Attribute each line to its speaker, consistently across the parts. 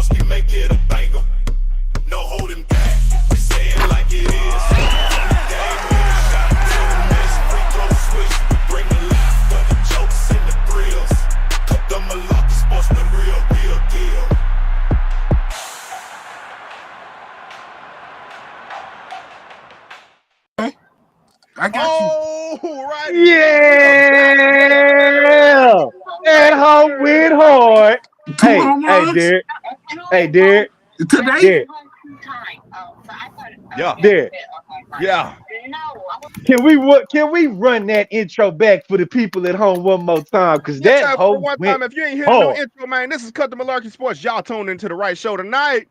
Speaker 1: Sports, we make it a banger. No holding back, we say it like it is. Game with a shot to the miss, free throw switch. We bring the laughter, the jokes, and the thrills. Cut the Malarkey Sports, the real deal.
Speaker 2: I got you.
Speaker 3: Right.
Speaker 4: Yeah. At home with hard. Hey, Derek. Hey, Derek.
Speaker 2: Today?
Speaker 4: Derek.
Speaker 3: Yeah.
Speaker 4: Can we run that intro back for the people at home one more time? Because that whole
Speaker 3: one time, if you ain't hear the new intro, man, this is Cut the Malarkey Sports. Y'all tuned into the right show tonight.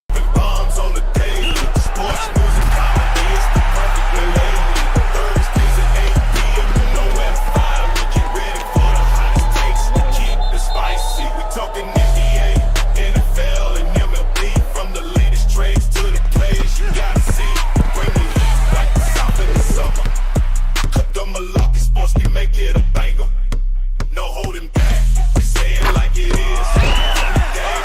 Speaker 1: Bombs on the daily, sports music, comedy is the perfect delay. Thursdays at 8 p.m. You know at 5. We get ready for the hottest takes. Keep it spicy. We talking NBA, NFL, and MLB. From the latest trades to the plays you gotta see. Bring the heat like the South in the summer. Cut the Malarkey Sports, we make it a banger. No holding back, we say it like it is. Game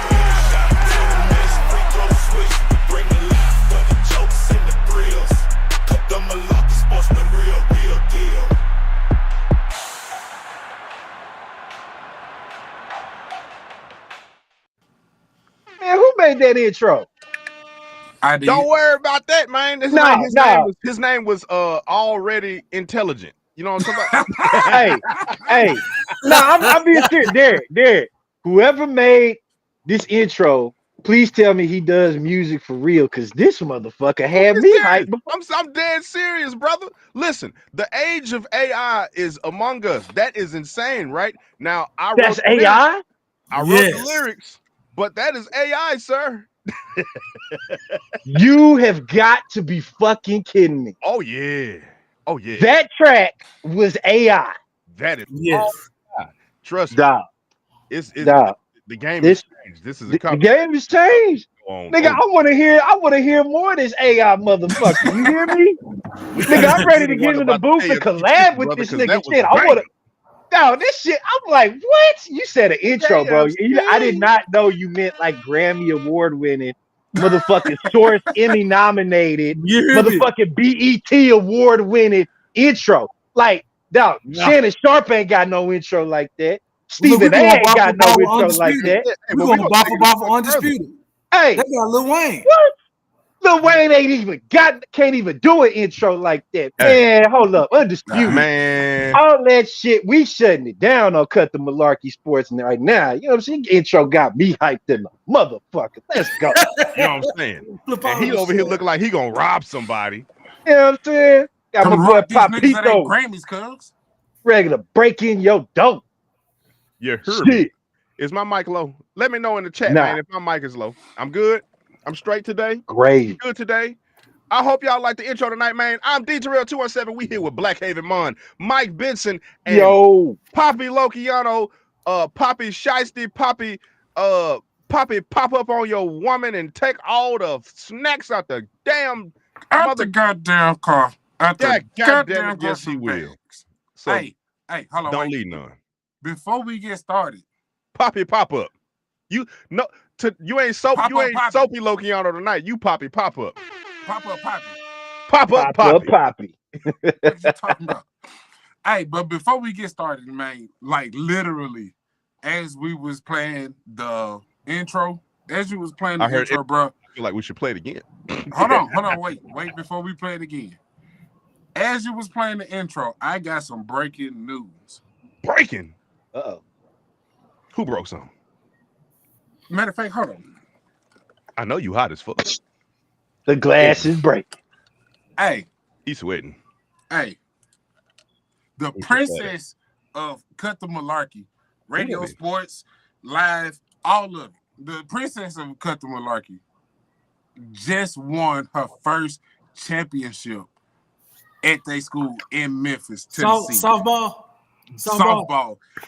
Speaker 1: with a shot to the miss, free throw switch. We bring the laughter, the jokes, and the thrills. Cut the Malarkey Sports, the real deal.
Speaker 4: Man, who made that intro?
Speaker 2: I did.
Speaker 3: Don't worry about that, man. His name was already intelligent. You know what I'm talking about?
Speaker 4: hey. No, I'm being serious. Derek. Whoever made this intro, please tell me he does music for real, because this motherfucker had me hyped.
Speaker 3: I'm dead serious, brother. Listen, the age of AI is among us. That is insane, right? Now,
Speaker 4: That's AI?
Speaker 3: I wrote the lyrics, but that is AI, sir.
Speaker 4: You have got to be fucking kidding me.
Speaker 3: Oh yeah.
Speaker 4: That track was AI.
Speaker 3: That is Trust me.
Speaker 4: Dog.
Speaker 3: The game has changed. This is
Speaker 4: the game has changed. Nigga, I want to hear more of this AI motherfucker. You hear me? Nigga, I'm ready to get in the booth and collab with this nigga shit. I want to. No, this shit, I'm like, what? You said an intro, bro. I did not know you meant like Grammy Award winning, motherfucking Source Emmy nominated, motherfucking BET Award winning intro. Like, dog, Shannon Sharp ain't got no intro like that. Stephen A ain't got no intro like that.
Speaker 5: We're going to Boffle Undisputed.
Speaker 4: Hey,
Speaker 5: they got Lil Wayne.
Speaker 4: What? Lil Wayne can't even do an intro like that. Man, hold up. Undisputed.
Speaker 3: Man.
Speaker 4: All that shit, we shutting it down on Cut the Malarkey Sports right now. You know what I'm saying? Intro got me hyped in the motherfucker. Let's go.
Speaker 3: You know what I'm saying? And he over here looking like he gonna rob somebody.
Speaker 4: You know what I'm saying? Got my boy Papito.
Speaker 2: Grammys, cuz.
Speaker 4: Ready to break in your dope.
Speaker 3: You heard me. Is my mic low? Let me know in the chat, man, if my mic is low. I'm good. I'm straight today.
Speaker 4: Great.
Speaker 3: Good today. I hope y'all like the intro tonight, man. I'm D Terrell 217. We here with Black Haven Mon, Mike Benson, and Poppy Lokiano, Poppy Shiesty, Poppy pop up on your woman and take all the snacks out the damn
Speaker 2: goddamn car.
Speaker 3: Goddamn, yes he will. So,
Speaker 2: hey, hold on.
Speaker 3: Don't leave none.
Speaker 2: Before we get started,
Speaker 3: Poppy pop up. You ain't soapy Lokiano tonight. You Poppy pop up.
Speaker 2: Pop up Poppy.
Speaker 3: Pop up
Speaker 4: Poppy.
Speaker 2: What you talking about? Hey, but before we get started, man, like literally, as we was playing the intro, bro.
Speaker 3: I feel like we should play it again.
Speaker 2: Hold on, wait before we play it again. As you was playing the intro, I got some breaking news.
Speaker 3: Breaking?
Speaker 4: Uh-oh.
Speaker 3: Who broke something?
Speaker 2: Matter of fact, hold on.
Speaker 3: I know you hot as fuck.
Speaker 4: The glass is breaking.
Speaker 2: Hey.
Speaker 3: He's sweating.
Speaker 2: Hey. The princess of Cut the Malarkey, radio, sports, live, all of it. The princess of Cut the Malarkey just won her first championship at their school in Memphis, Tennessee.
Speaker 5: Softball.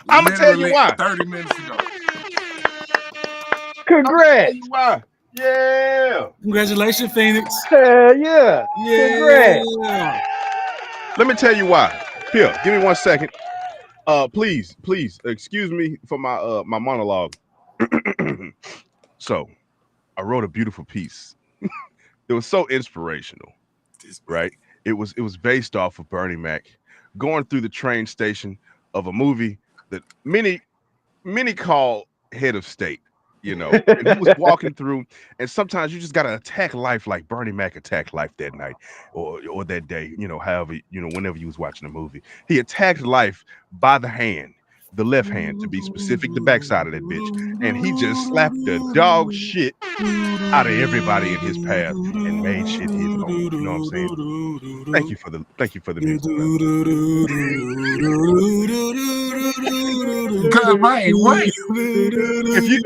Speaker 3: I'm gonna tell you why.
Speaker 2: 30 minutes ago.
Speaker 4: Congrats.
Speaker 3: Why? Yeah.
Speaker 5: Congratulations, Phoenix.
Speaker 4: Yeah. Congrats.
Speaker 3: Let me tell you why. Here, give me 1 second. Please, excuse me for my my monologue. So I wrote a beautiful piece. It was so inspirational, right? It was based off of Bernie Mac going through the train station of a movie that many call Head of State. And he was walking through, and sometimes you just gotta attack life like Bernie Mac attacked life that night or that day, however, whenever you was watching a movie. He attacked life by the hand, the left hand to be specific, the backside of that bitch. And he just slapped the dog shit out of everybody in his path and made shit his own. You know what I'm saying? Thank you for the music.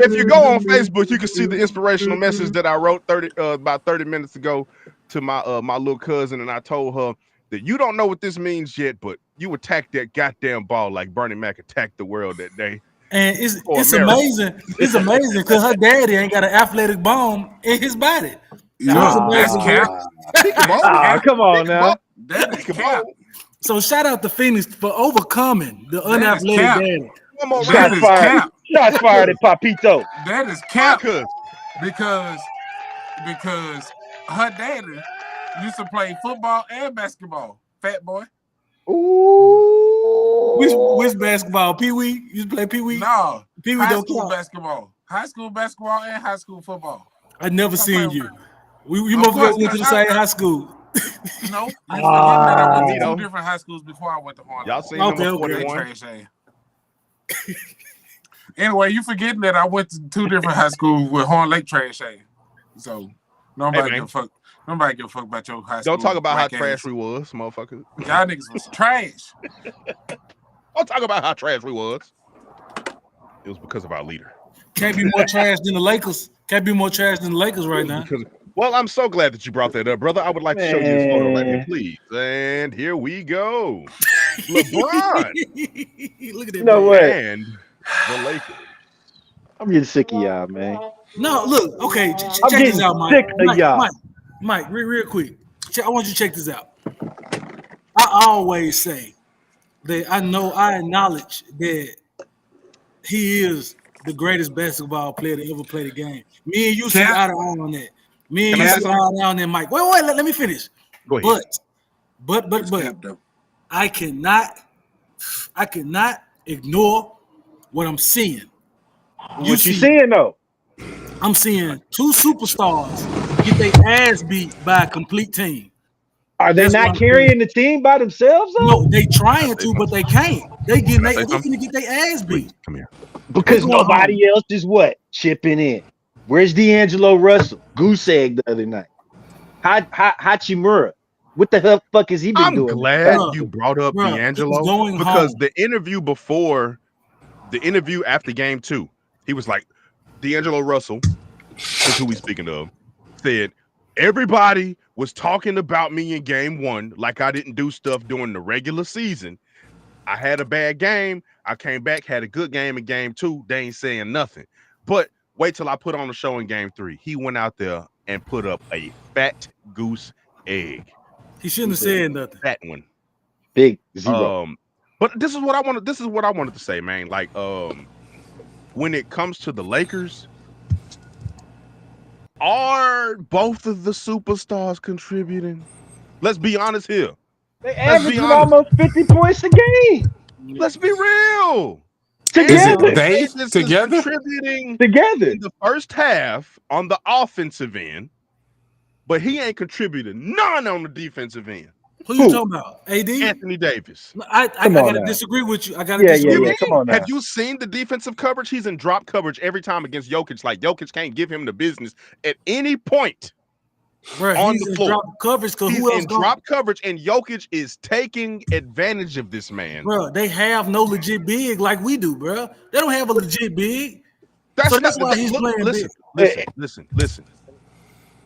Speaker 3: If you go on Facebook, you can see the inspirational message that I wrote about 30 minutes ago to my my little cousin, and I told her that you don't know what this means yet, but you attacked that goddamn ball like Bernie Mac attacked the world that day.
Speaker 5: And it's amazing. It's amazing because her daddy ain't got an athletic bone in his body.
Speaker 2: That's cap.
Speaker 4: Come on now.
Speaker 2: That is cap.
Speaker 5: So shout out to Phoenix for overcoming the unathletic daddy.
Speaker 2: That is cap.
Speaker 4: Shots fired at Papito.
Speaker 2: That is cap. Because her daddy used to play football and basketball. Fat boy.
Speaker 4: Ooh.
Speaker 5: Which basketball? Pee Wee? You used to play Pee Wee?
Speaker 2: No.
Speaker 5: Pee Wee don't
Speaker 2: school
Speaker 5: count.
Speaker 2: basketball. High school basketball and high school football.
Speaker 5: I never seen you. We must have went to the same high school.
Speaker 2: No. You forget that I went to two different high schools before I went to Harlem.
Speaker 3: Y'all seen number 41?
Speaker 2: Anyway, you forgetting that I went to two different high schools with Horn Lake Trash A. So nobody give a fuck. Nobody give a fuck about your high school.
Speaker 3: Don't talk about how trash we was, motherfucker.
Speaker 2: Y'all niggas was trash.
Speaker 3: Don't talk about how trash we was. It was because of our leader.
Speaker 5: Can't be more trash than the Lakers. Can't be more trash than the Lakers right now.
Speaker 3: Well, I'm so glad that you brought that up, brother. I would like to show you this photo right here, please. And here we go. LeBron.
Speaker 5: Look at that.
Speaker 4: No way.
Speaker 3: And the Lakers.
Speaker 4: I'm getting sick of y'all, man.
Speaker 5: No, look. Okay,
Speaker 4: I'm
Speaker 5: check this out,
Speaker 4: getting
Speaker 5: Mike.
Speaker 4: sick of y'all.
Speaker 5: Mike, real quick. I want you to check this out. I always say that I acknowledge that he is the greatest basketball player to ever play the game. Me and you sit eye to eye on that. Me and you sit eye to eye on that, Mike. Wait, let me finish.
Speaker 3: Go ahead.
Speaker 5: But I cannot ignore what I'm seeing.
Speaker 4: What you seeing though?
Speaker 5: I'm seeing two superstars get their ass beat by a complete team.
Speaker 4: Are they not carrying the team by themselves? Though?
Speaker 5: No, they trying to, but they can't. They gonna get their ass beat.
Speaker 3: Come here.
Speaker 4: Because nobody else is chipping in. Where's D'Angelo Russell? Goose egg the other night. Hachimura. What the hell fuck has he been doing?
Speaker 3: I'm glad you brought up D'Angelo because the interview after game 2, he was like, D'Angelo Russell, that's who we speaking of, said everybody was talking about me in game 1 like I didn't do stuff during the regular season. I had a bad game. I came back, had a good game in game 2. They ain't saying nothing. But wait till I put on the show in game 3. He went out there and put up a fat goose egg.
Speaker 5: He shouldn't have said nothing.
Speaker 3: That one.
Speaker 4: Big zero.
Speaker 3: But this is what I wanted to say, man. Like, when it comes to the Lakers, are both of the superstars contributing? Let's be honest here.
Speaker 4: They averaging almost 50 points a game.
Speaker 3: Let's be real.
Speaker 4: Together.
Speaker 2: Together?
Speaker 3: Contributing
Speaker 4: together
Speaker 3: in the first half on the offensive end, but he ain't contributing none on the defensive end.
Speaker 5: Who you talking about? AD?
Speaker 3: Anthony Davis.
Speaker 5: I gotta disagree with you.
Speaker 4: Yeah. Come on now.
Speaker 3: Have you seen the defensive coverage? He's in drop coverage every time against Jokic. Like Jokic can't give him the business at any point.
Speaker 5: Bro,
Speaker 3: on
Speaker 5: he's
Speaker 3: the
Speaker 5: in
Speaker 3: floor.
Speaker 5: drop coverage because
Speaker 3: He's
Speaker 5: who else
Speaker 3: in drop coverage, and Jokic is taking advantage of this man.
Speaker 5: Bro, they have no legit big like we do, bro. They don't have a legit big. That's why he's playing big.
Speaker 3: Listen.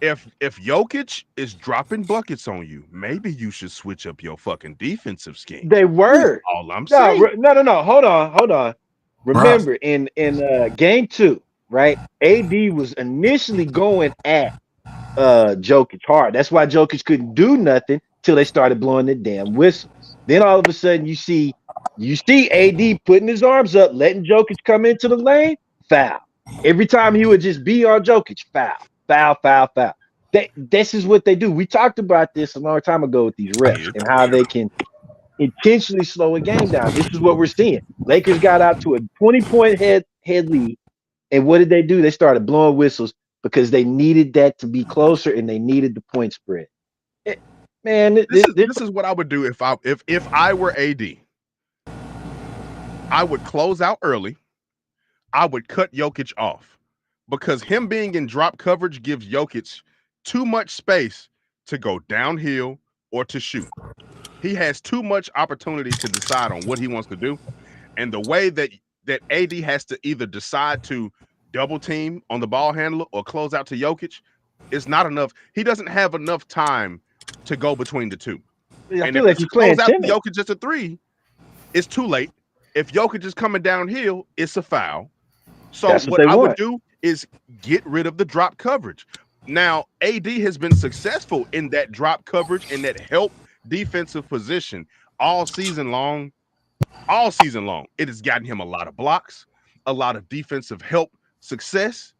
Speaker 3: If Jokic is dropping buckets on you, maybe you should switch up your fucking defensive scheme.
Speaker 4: They were.
Speaker 3: All I'm saying.
Speaker 4: No. Hold on. Remember, in game 2, right? AD was initially going at Jokic hard. That's why Jokic couldn't do nothing till they started blowing the damn whistles. Then all of a sudden you see AD putting his arms up, letting Jokic come into the lane, foul. Every time he would just be on Jokic, foul. This is what they do. We talked about this a long time ago with these refs and how they can intentionally slow a game down. This is what we're seeing. Lakers got out to a 20-point head lead, and what did they do? They started blowing whistles because they needed that to be closer and they needed the point spread.
Speaker 3: This is what I would do if I were AD. I would close out early. I would cut Jokic off because him being in drop coverage gives Jokic too much space to go downhill or to shoot. He has too much opportunity to decide on what he wants to do. And the way that AD has to either decide to double team on the ball handler or close out to Jokic is not enough. He doesn't have enough time to go between the two.
Speaker 4: I feel like he's playing
Speaker 3: out to Jokic just a three, it's too late. If Jokic is coming downhill, it's a foul. So what I would do is get rid of the drop coverage. Now, AD has been successful in that drop coverage and that help defensive position all season long. All season long. It has gotten him a lot of blocks, a lot of defensive help success,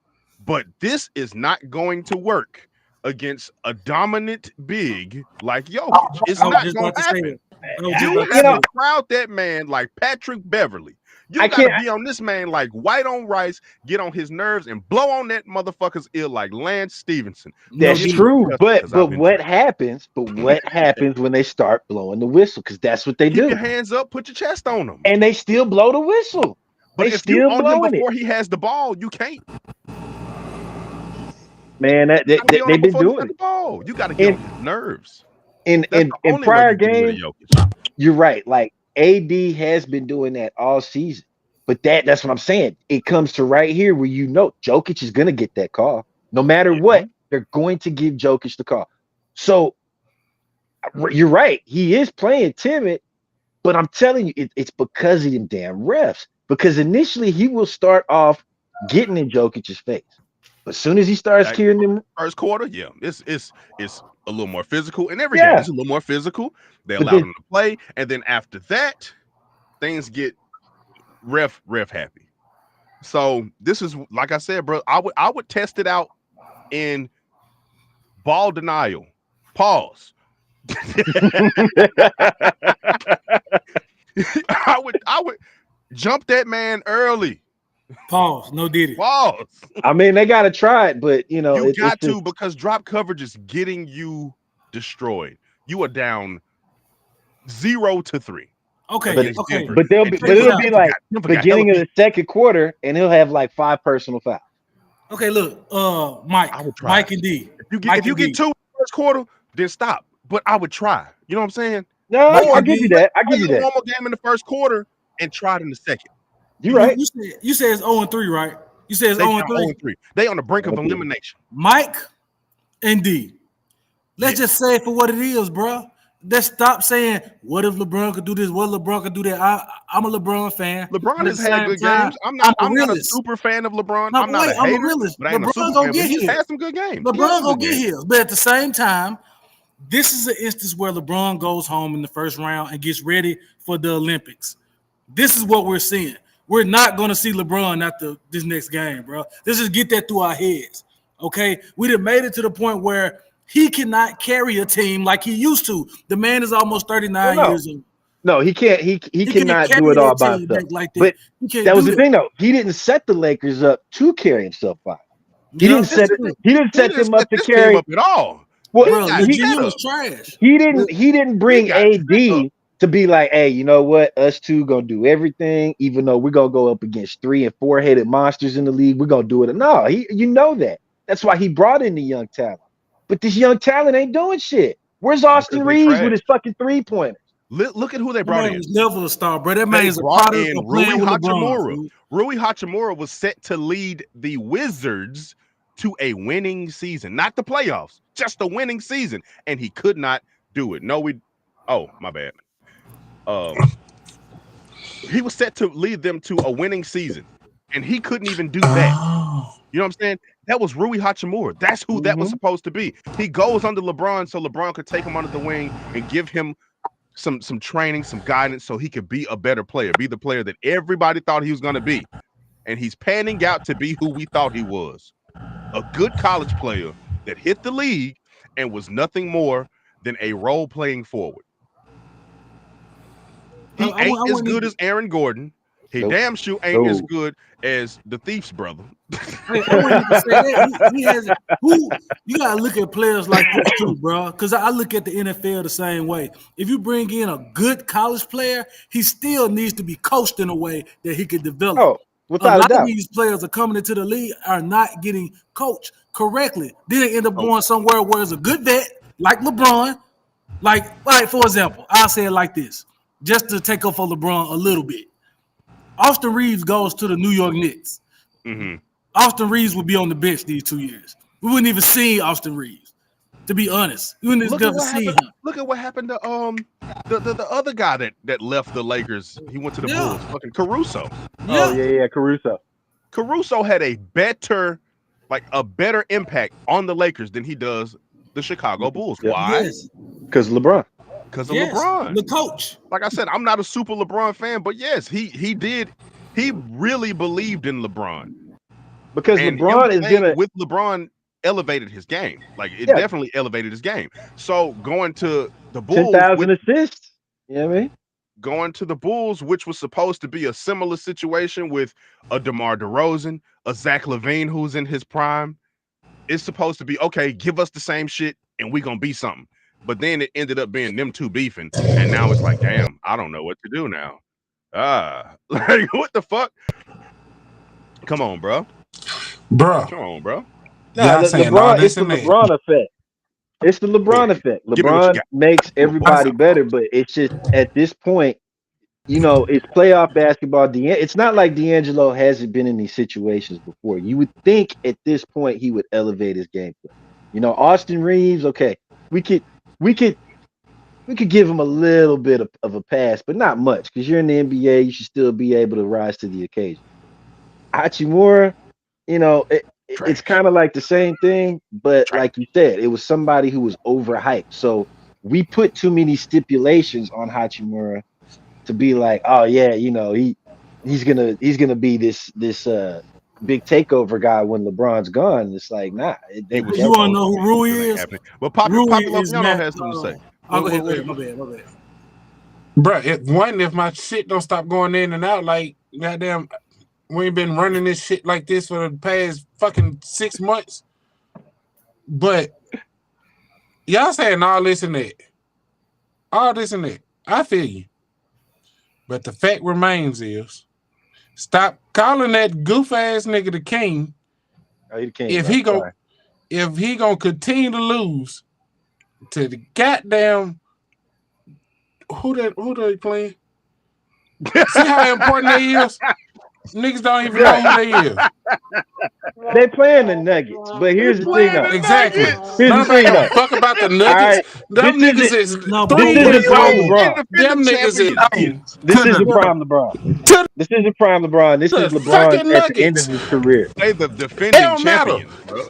Speaker 3: but this is not going to work against a dominant big like Jokic. It's not going to happen. You have to crowd that man like Patrick Beverly. You got to be on this man like white on rice, get on his nerves, and blow on that motherfucker's ear like Lance Stevenson.
Speaker 4: That's true, but what happens? But what happens when they start blowing the whistle? Because that's what they do.
Speaker 3: Keep your hands up, put your chest on them,
Speaker 4: and they still blow the whistle.
Speaker 3: But if you on him before he has the ball, you can't.
Speaker 4: Man, they've been doing it.
Speaker 3: You got to get on his nerves.
Speaker 4: In prior games, you're right. Like AD has been doing that all season, but that's what I'm saying. It comes to right here where Jokic is going to get that call, no matter what. They're going to give Jokic the call. So you're right. He is playing timid, but I'm telling you, it's because of them damn refs. Because initially he will start off getting in Jokic's face, but as soon as he starts carrying them
Speaker 3: first quarter, it's a little more physical. In every game, it's a little more physical. They allow them to play, and then after that, things get ref happy. So this is, like I said, bro. I would test it out in ball denial. Pause. I would jump that man early.
Speaker 5: Pause. No diddy.
Speaker 3: Pause.
Speaker 4: I mean, they got to try it, but you
Speaker 3: got to because drop coverage is getting you destroyed. You are down 0-3.
Speaker 5: Okay,
Speaker 4: but it'll be like beginning of the second quarter, and he'll have like 5 personal fouls.
Speaker 5: Okay, look, Mike and D.
Speaker 3: If you get 2 first quarter, then stop. But I would try. You know what I'm saying?
Speaker 4: No, I'll give you that. I give you that.
Speaker 3: One more game in the first quarter and try it in the second.
Speaker 4: You're right.
Speaker 5: You said it's 0-3, right? You said it's 0-3.
Speaker 3: They on the brink of elimination.
Speaker 5: Mike and D. Let's just say it for what it is, bro. Let's stop saying, what if LeBron could do this? What if LeBron could do that? I'm a LeBron fan.
Speaker 3: LeBron has had good games. I'm not a super fan of LeBron. I'm not a hater, but I ain't a super fan. But he's had some good games.
Speaker 5: LeBron gonna get his. But at the same time, this is an instance where LeBron goes home in the first round and gets ready for the Olympics. This is what we're seeing. We're not going to see LeBron after this next game, bro. Let's just get that through our heads, okay? We done made it to the point where he cannot carry a team like he used to. The man is almost 39 years old.
Speaker 4: No, he can't. He cannot do it all by himself. But that was the thing, though. He didn't set the Lakers up to carry himself by. He didn't set them up to carry
Speaker 3: at all.
Speaker 4: Well,
Speaker 5: bro, he was trash.
Speaker 4: He didn't bring AD to be like, hey, you know what? Us two gonna do everything, even though we're gonna go up against 3 and 4-headed monsters in the league. We're gonna do it. No, that. That's why he brought in the young talent. But this young talent ain't doing shit. Where's Austin Reeves with his fucking 3-pointers?
Speaker 3: Look at who they brought in.
Speaker 5: Level of star, bro. That man is a product of playing with LeBron.
Speaker 3: Rui Hachimura was set to lead the Wizards to a winning season, not the playoffs, just a winning season, and he could not do it. My bad. He was set to lead them to a winning season, and he couldn't even do that. You know what I'm saying? That was Rui Hachimura. That's who that was supposed to be. He goes under LeBron so LeBron could take him under the wing and give him some training, some guidance, so he could be a better player, be the player that everybody thought he was going to be. and he's panning out to be who we thought he was. A good college player that hit the league and was nothing more than a role-playing forward. He ain't as good as Aaron Gordon. He damn sure ain't as good as the Thief's brother.
Speaker 5: I wouldn't even say that. He has you gotta look at players like this too, bro. Because I look at the NFL the same way. If you bring in a good college player, he still needs to be coached in a way that he could develop.
Speaker 4: Oh,
Speaker 5: a lot of these players are coming into the league are not getting coached correctly. Then they end up going somewhere where it's a good vet, like LeBron. Like for example, I'll say it like this, just to take up for LeBron a little bit. Austin Reeves goes to the New York Knicks.
Speaker 3: Mm-hmm.
Speaker 5: Austin Reeves would be on the bench these 2 years. We wouldn't even see Austin Reeves, to be honest. We wouldn't even see him.
Speaker 3: Look at what happened to the other guy that left the Lakers. He went to the Bulls. Fucking Caruso.
Speaker 4: Oh yeah, Caruso.
Speaker 3: Caruso had a better impact on the Lakers than he does the Chicago Bulls.
Speaker 4: Yeah.
Speaker 3: Why?
Speaker 4: Because LeBron.
Speaker 3: Because of LeBron,
Speaker 5: the coach.
Speaker 3: Like I said, I'm not a super LeBron fan, but yes, he did. He really believed in LeBron
Speaker 4: because LeBron is gonna
Speaker 3: with LeBron elevated his game. Like it definitely elevated his game. So going to the Bulls,
Speaker 4: 10,000 assists. You know what I mean?
Speaker 3: Going to the Bulls, which was supposed to be a similar situation with a DeMar DeRozan, a Zach LaVine who's in his prime, it's supposed to be okay. Give us the same shit, and we gonna be something. But then it ended up being them two beefing, and now it's like, damn, I don't know what to do now. Like what the fuck? Come on, bro.
Speaker 2: Come
Speaker 3: on, bro.
Speaker 4: No, it's the LeBron effect. It's the LeBron effect. LeBron makes everybody better, but it's just at this point, you know, it's playoff basketball. It's not like D'Angelo hasn't been in these situations before. You would think at this point he would elevate his gameplay. You know, Austin Reeves, okay, we could give him a little bit of a pass, but not much, because you're in the NBA. You should still be able to rise to the occasion. Hachimura, you know, it's kind of like the same thing, but like you said, it was somebody who was overhyped. So we put too many stipulations on Hachimura to be like, oh yeah, you know, he's gonna be this big takeover guy when LeBron's gone. It's like, nah.
Speaker 5: You want to know who Rui is?
Speaker 3: Well, Poppy Lopiano has something to say.
Speaker 5: Go ahead. My bad.
Speaker 2: Bro, if my shit don't stop going in and out, like goddamn, we ain't been running this shit like this for the past fucking 6 months. But y'all saying all this and that. I feel you. But the fact remains is, stop calling that goof ass nigga the king.
Speaker 4: Oh, he the king.
Speaker 2: If he gonna continue to lose to the goddamn who they playing? See how important they is? Niggas don't even know who they is.
Speaker 4: They playing the Nuggets, but here's the thing though.
Speaker 2: Exactly.
Speaker 4: Here's the thing though.
Speaker 2: Fuck about the Nuggets. Them niggas is 3
Speaker 4: years old.
Speaker 2: Them niggas is.
Speaker 4: This isn't prime LeBron. This isn't prime LeBron. This is LeBron at the end of his career.
Speaker 3: They the defending champions, bro.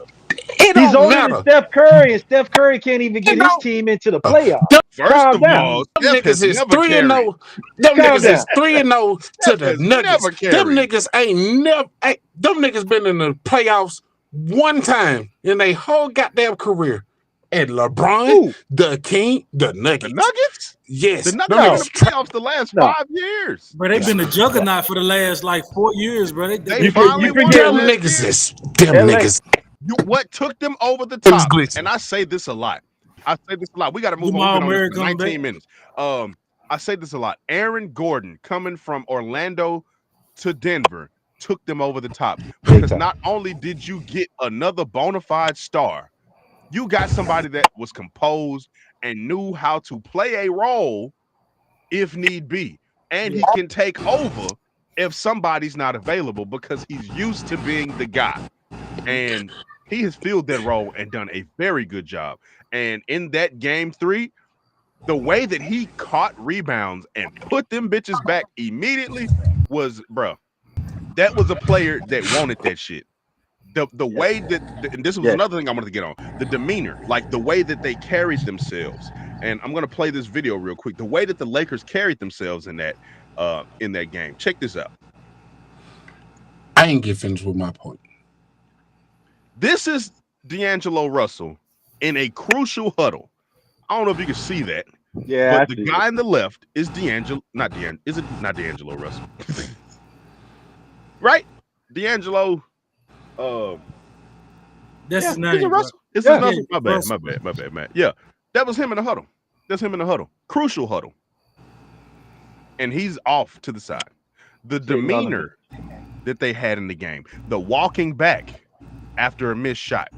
Speaker 4: He's older than Steph Curry, and Steph Curry can't even get his team into the playoffs.
Speaker 3: First of all,
Speaker 2: them niggas is 3-0. Them niggas is 3-0 to the Nuggets. Them niggas ain't never. Them niggas been in the playoffs one time in their whole goddamn career. And LeBron, the king, the Nuggets.
Speaker 3: The Nuggets?
Speaker 2: Yes.
Speaker 3: The Nuggets been in the playoffs the last 5 years.
Speaker 5: But they've been a juggernaut for the last like 4 years, bro.
Speaker 3: They finally won.
Speaker 2: Them niggas is. Them niggas.
Speaker 3: What took them over the top? And I say this a lot. We got to move on. 19 minutes. I say this a lot. Aaron Gordon coming from Orlando to Denver took them over the top, because not only did you get another bona fide star, you got somebody that was composed and knew how to play a role if need be, and he can take over if somebody's not available, because he's used to being the guy. And he has filled that role and done a very good job. And in that game 3, the way that he caught rebounds and put them bitches back immediately was, bro, that was a player that wanted that shit. The way that, and this was another thing I wanted to get on, the demeanor, like the way that they carried themselves. And I'm going to play this video real quick. The way that the Lakers carried themselves in that game. Check this out.
Speaker 2: I ain't get finished with my point.
Speaker 3: This is D'Angelo Russell in a crucial huddle. I don't know if you can see that.
Speaker 4: Yeah,
Speaker 3: but the guy on the left is not D'Angelo Russell. Right? D'Angelo.
Speaker 5: That's his name.
Speaker 3: Is it Russell? It's his Russell. My bad, Matt. Yeah. That was him in the huddle. That's him in the huddle. Crucial huddle. And he's off to the side. The demeanor that they had in the game, the walking back after a missed shot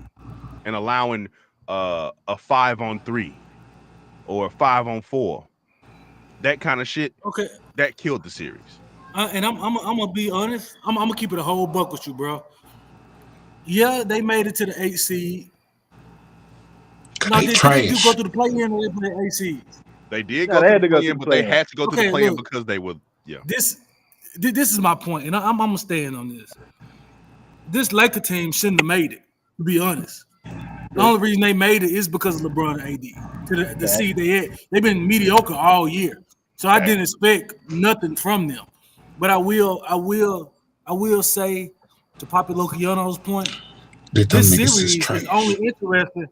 Speaker 3: and allowing a 5-on-3 or a 5-on-4, that kind of shit.
Speaker 5: Okay,
Speaker 3: that killed the series.
Speaker 5: And I'm gonna be honest. I'm gonna keep it a whole buck with you, bro. Yeah, they made it to the 8th seed. No, did you go through the play-in or they play 8 seeds?
Speaker 3: They did go through the play-in, but they had to go through the play-in because they were. Yeah.
Speaker 5: This is my point, and I'm gonna stand on this. This Laker team shouldn't have made it. To be honest, the only reason they made it is because of LeBron and AD. To the seed they had, they've been mediocre all year, so I didn't expect nothing from them. But I will say, to Papi Lokiano's point, this series is only interesting.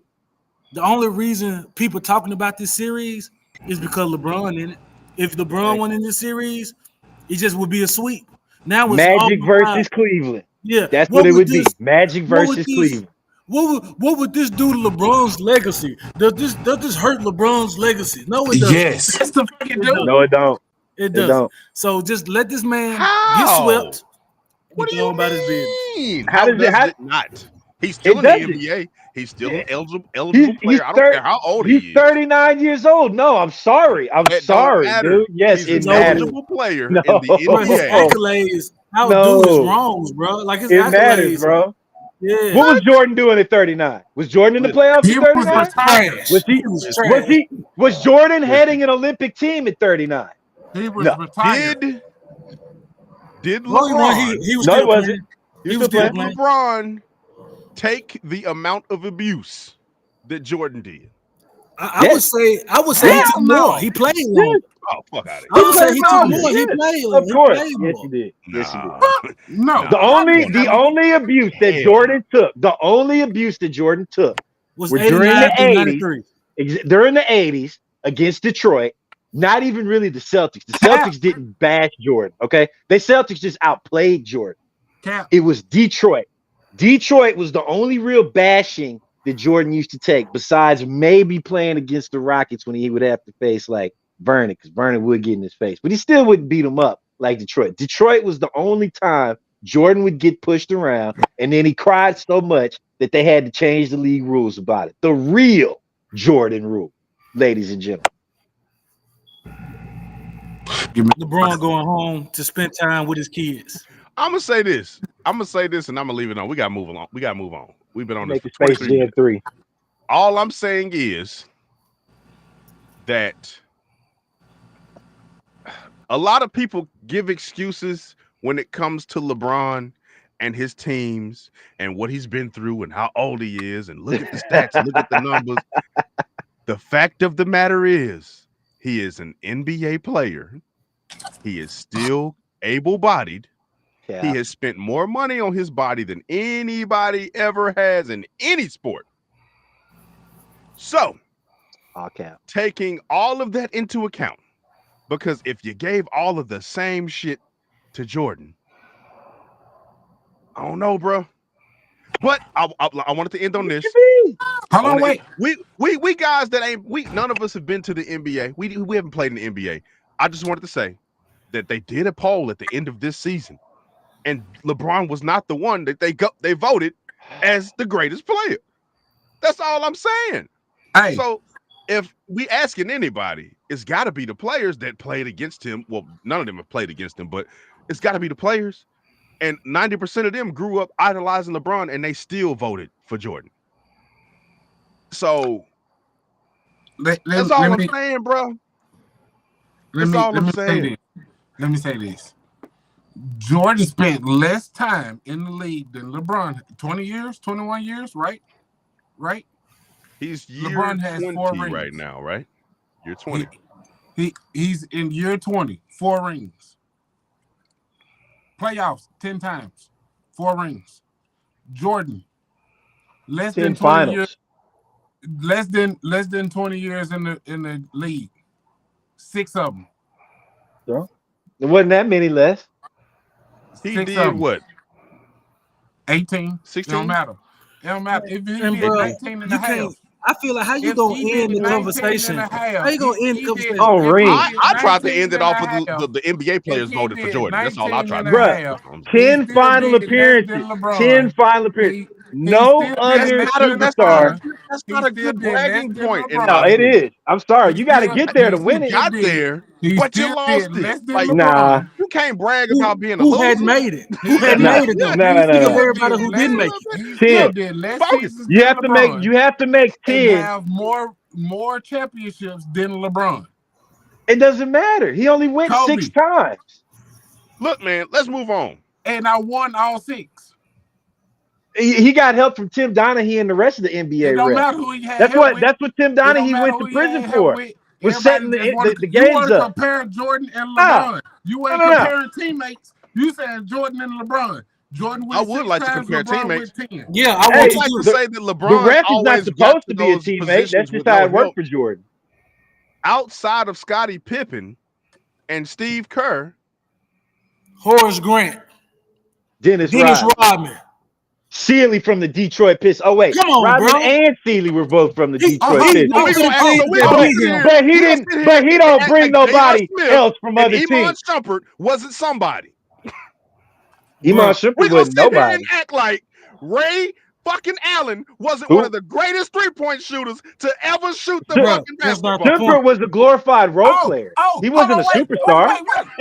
Speaker 5: The only reason people talking about this series is because LeBron in it. If LeBron won in this series, it just would be a sweep. Now it's
Speaker 4: Magic versus Cleveland.
Speaker 5: Yeah,
Speaker 4: that's what it would be. Magic versus Cleveland.
Speaker 5: What would this do to LeBron's legacy? Does this hurt LeBron's legacy? No, it doesn't.
Speaker 2: Yes, that's the fucking do.
Speaker 4: No, it don't.
Speaker 5: It doesn't. So just let this man get swept.
Speaker 3: What do you mean?
Speaker 4: How does it
Speaker 3: not? He's still in the NBA. He's still an eligible player. I don't care how old he is.
Speaker 4: He's 39 years old. No, I'm sorry. I'm sorry, dude. Yes,
Speaker 3: he's an eligible player in the NBA.
Speaker 5: His accolades outdo his wrongs, bro. Like his accolades,
Speaker 4: matters, bro.
Speaker 5: Yeah.
Speaker 4: What was Jordan doing at 39? Was Jordan in the playoffs at 39? Was Jordan heading an Olympic team at 39?
Speaker 2: He was retired.
Speaker 3: Did LeBron?
Speaker 5: He was still playing.
Speaker 3: He was still playing. LeBron take the amount of abuse that Jordan did?
Speaker 5: I would say he took more. He played long.
Speaker 3: Oh, fuck out of here.
Speaker 5: I would say he took more. He played long.
Speaker 4: Of course. Yes, he did. Yes, he did.
Speaker 2: No.
Speaker 4: The only abuse that Jordan took
Speaker 5: was
Speaker 4: during the 80s. During the 80s against Detroit. Not even really the Celtics. The Celtics didn't bash Jordan, okay? The Celtics just outplayed Jordan. It was Detroit. Detroit was the only real bashing that Jordan used to take, besides maybe playing against the Rockets when he would have to face like Vernon, because Vernon would get in his face. But he still wouldn't beat him up like Detroit. Detroit was the only time Jordan would get pushed around, and then he cried so much that they had to change the league rules about it. The real Jordan rule, ladies and gentlemen.
Speaker 5: LeBron going home to spend time with his kids.
Speaker 3: I'm gonna say this, and I'm gonna leave it on. We gotta move on. We've been on this for 23 minutes. All I'm saying is that a lot of people give excuses when it comes to LeBron and his teams and what he's been through and how old he is, and look at the stats, look at the numbers. The fact of the matter is, he is an NBA player. He is still able-bodied. Yeah. He has spent more money on his body than anybody ever has in any sport. So, taking all of that into account, because if you gave all of the same shit to Jordan, I don't know, bro. But I wanted to end on this.
Speaker 2: Hold on, wait.
Speaker 3: We guys that none of us have been to the NBA. We haven't played in the NBA. I just wanted to say that they did a poll at the end of this season, and LeBron was not the one that they voted as the greatest player. That's all I'm saying.
Speaker 2: Hey.
Speaker 3: So if we asking anybody, it's got to be the players that played against him. Well, none of them have played against him, but it's got to be the players. And 90% of them grew up idolizing LeBron, and they still voted for Jordan. So that's all I'm saying, bro. That's all I'm saying.
Speaker 2: Let me say this. Jordan spent less time in the league than LeBron. 20 years, 21 years, right? Right?
Speaker 3: He's year
Speaker 2: LeBron has
Speaker 3: 20
Speaker 2: 4 rings
Speaker 3: right now, right? Year 20.
Speaker 2: He's in year 20, 4 rings. Playoffs 10 times. 4 rings. Jordan, less
Speaker 4: 10
Speaker 2: than 20
Speaker 4: finals.
Speaker 2: years. Less than 20 years in the league. 6 of them.
Speaker 4: So, there wasn't that many less.
Speaker 3: He
Speaker 2: 6
Speaker 3: did
Speaker 2: of them.
Speaker 3: what?
Speaker 2: 18.
Speaker 3: 16?
Speaker 2: It don't matter. It don't matter. If he
Speaker 5: And
Speaker 2: did
Speaker 5: bro,
Speaker 2: 19 and a
Speaker 5: you
Speaker 2: half.
Speaker 5: can't. I feel like how you
Speaker 2: If
Speaker 5: gonna
Speaker 2: he
Speaker 5: end
Speaker 2: did
Speaker 5: the
Speaker 2: 19
Speaker 5: conversation?
Speaker 2: and a half.
Speaker 5: How you gonna end the
Speaker 2: He
Speaker 5: conversation?
Speaker 2: did,
Speaker 4: Oh,
Speaker 2: if he
Speaker 4: ring.
Speaker 2: did
Speaker 3: I tried to
Speaker 2: 19
Speaker 3: end it
Speaker 2: and
Speaker 3: off
Speaker 2: a
Speaker 3: with
Speaker 2: half,
Speaker 3: the NBA players
Speaker 2: if he
Speaker 3: voted for
Speaker 2: did
Speaker 3: Jordan. That's all I
Speaker 2: 19
Speaker 3: tried
Speaker 2: and
Speaker 3: to
Speaker 2: a
Speaker 3: do.
Speaker 4: Bruh,
Speaker 2: half, he
Speaker 4: 10
Speaker 2: still
Speaker 4: final
Speaker 2: did less than
Speaker 4: appearances.
Speaker 2: LeBron.
Speaker 4: 10 final appearances.
Speaker 2: He
Speaker 4: No
Speaker 2: still did
Speaker 3: That's
Speaker 4: other
Speaker 2: less
Speaker 3: not
Speaker 2: than
Speaker 4: superstar.
Speaker 2: LeBron.
Speaker 3: that's
Speaker 2: He
Speaker 3: not a
Speaker 2: still
Speaker 3: good
Speaker 2: did less
Speaker 3: bragging
Speaker 2: than
Speaker 3: point, in
Speaker 4: No,
Speaker 3: my
Speaker 2: LeBron.
Speaker 4: it
Speaker 3: opinion.
Speaker 4: is. I'm sorry.
Speaker 2: He
Speaker 4: You got to
Speaker 2: still,
Speaker 4: get there to win
Speaker 3: You
Speaker 4: it.
Speaker 3: got there,
Speaker 2: he
Speaker 3: but you
Speaker 2: still
Speaker 3: lost
Speaker 2: did
Speaker 3: it.
Speaker 2: less than
Speaker 3: Like,
Speaker 4: Nah.
Speaker 2: LeBron.
Speaker 3: you can't brag about being a
Speaker 5: Who had
Speaker 3: loser.
Speaker 5: made it? Who had
Speaker 4: Nah,
Speaker 5: made it though?
Speaker 4: nah, nah,
Speaker 5: Think
Speaker 4: nah,
Speaker 5: of
Speaker 4: nah.
Speaker 5: everybody who didn't make it.
Speaker 2: He
Speaker 4: 10.
Speaker 2: still did less
Speaker 3: Focus.
Speaker 2: seasons
Speaker 4: You
Speaker 2: than
Speaker 4: have to make
Speaker 2: LeBron and
Speaker 4: 10.
Speaker 2: have more championships than LeBron.
Speaker 4: It doesn't matter. He only went 6
Speaker 2: Kobe.
Speaker 4: times.
Speaker 3: Look, man, let's move on.
Speaker 2: And I won all 6.
Speaker 4: He got help from Tim Donaghy and the rest of the
Speaker 2: It
Speaker 4: NBA
Speaker 2: don't
Speaker 4: refs.
Speaker 2: matter who he had help with.
Speaker 4: That's what Tim
Speaker 2: It don't
Speaker 4: Donaghy
Speaker 2: matter
Speaker 4: went to
Speaker 2: who he
Speaker 4: prison
Speaker 2: had help
Speaker 4: for.
Speaker 2: with.
Speaker 4: Was
Speaker 2: Everybody
Speaker 4: setting
Speaker 2: just want
Speaker 4: the
Speaker 2: to. You
Speaker 4: games
Speaker 2: want to
Speaker 4: up.
Speaker 2: compare Jordan and
Speaker 4: Nah.
Speaker 2: LeBron. You ain't
Speaker 4: No.
Speaker 2: comparing teammates. You saying Jordan and LeBron. Jordan
Speaker 3: I
Speaker 2: went
Speaker 3: would
Speaker 2: 6
Speaker 3: like to
Speaker 2: times.
Speaker 3: compare
Speaker 2: LeBron
Speaker 3: teammates.
Speaker 2: went 10.
Speaker 5: Yeah, I
Speaker 3: I
Speaker 5: want
Speaker 3: would
Speaker 5: to
Speaker 3: like
Speaker 5: do
Speaker 3: to
Speaker 5: it.
Speaker 3: say that
Speaker 4: The
Speaker 3: LeBron
Speaker 4: ref is not
Speaker 3: always got
Speaker 4: supposed
Speaker 3: to
Speaker 4: to be a
Speaker 3: those
Speaker 4: teammate.
Speaker 3: positions
Speaker 4: That's just
Speaker 3: with
Speaker 4: how
Speaker 3: no
Speaker 4: it worked
Speaker 3: help.
Speaker 4: for Jordan.
Speaker 3: Outside of Scottie Pippen and Steve Kerr,
Speaker 5: Horace Grant,
Speaker 4: Dennis
Speaker 5: Dennis Rodman.
Speaker 4: Sealy from the Detroit Pistons. Oh wait,
Speaker 5: Come on,
Speaker 4: Rodman
Speaker 5: bro.
Speaker 4: and Sealy were both from the
Speaker 5: He
Speaker 4: Detroit
Speaker 5: he
Speaker 4: Pistons.
Speaker 5: went
Speaker 3: we
Speaker 5: to
Speaker 3: gonna
Speaker 5: the
Speaker 3: act, so
Speaker 5: teams
Speaker 3: we
Speaker 5: that
Speaker 3: gonna
Speaker 5: beat
Speaker 3: sit
Speaker 5: him.
Speaker 3: here.
Speaker 4: But he
Speaker 3: we gonna
Speaker 4: didn't.
Speaker 3: sit here
Speaker 4: But he
Speaker 3: and
Speaker 4: don't
Speaker 3: act
Speaker 4: bring
Speaker 3: like J.R.
Speaker 4: nobody
Speaker 3: Smith
Speaker 4: else from
Speaker 3: and
Speaker 4: other
Speaker 3: Iman
Speaker 4: teams.
Speaker 3: Shumpert wasn't somebody.
Speaker 4: Iman
Speaker 5: Bro,
Speaker 4: Shumpert
Speaker 3: We gonna
Speaker 4: wasn't
Speaker 3: sit here and
Speaker 4: nobody.
Speaker 3: act like Ray fucking Allen wasn't
Speaker 4: Who?
Speaker 3: one of the greatest 3-point shooters to ever shoot the
Speaker 4: Sh-
Speaker 5: bro,
Speaker 3: fucking
Speaker 5: that's not
Speaker 3: basketball.
Speaker 5: the point.
Speaker 4: Shumpert was a glorified role
Speaker 2: Oh,
Speaker 4: player. He
Speaker 2: hold
Speaker 4: wasn't
Speaker 2: on,
Speaker 4: a
Speaker 2: wait.
Speaker 4: superstar.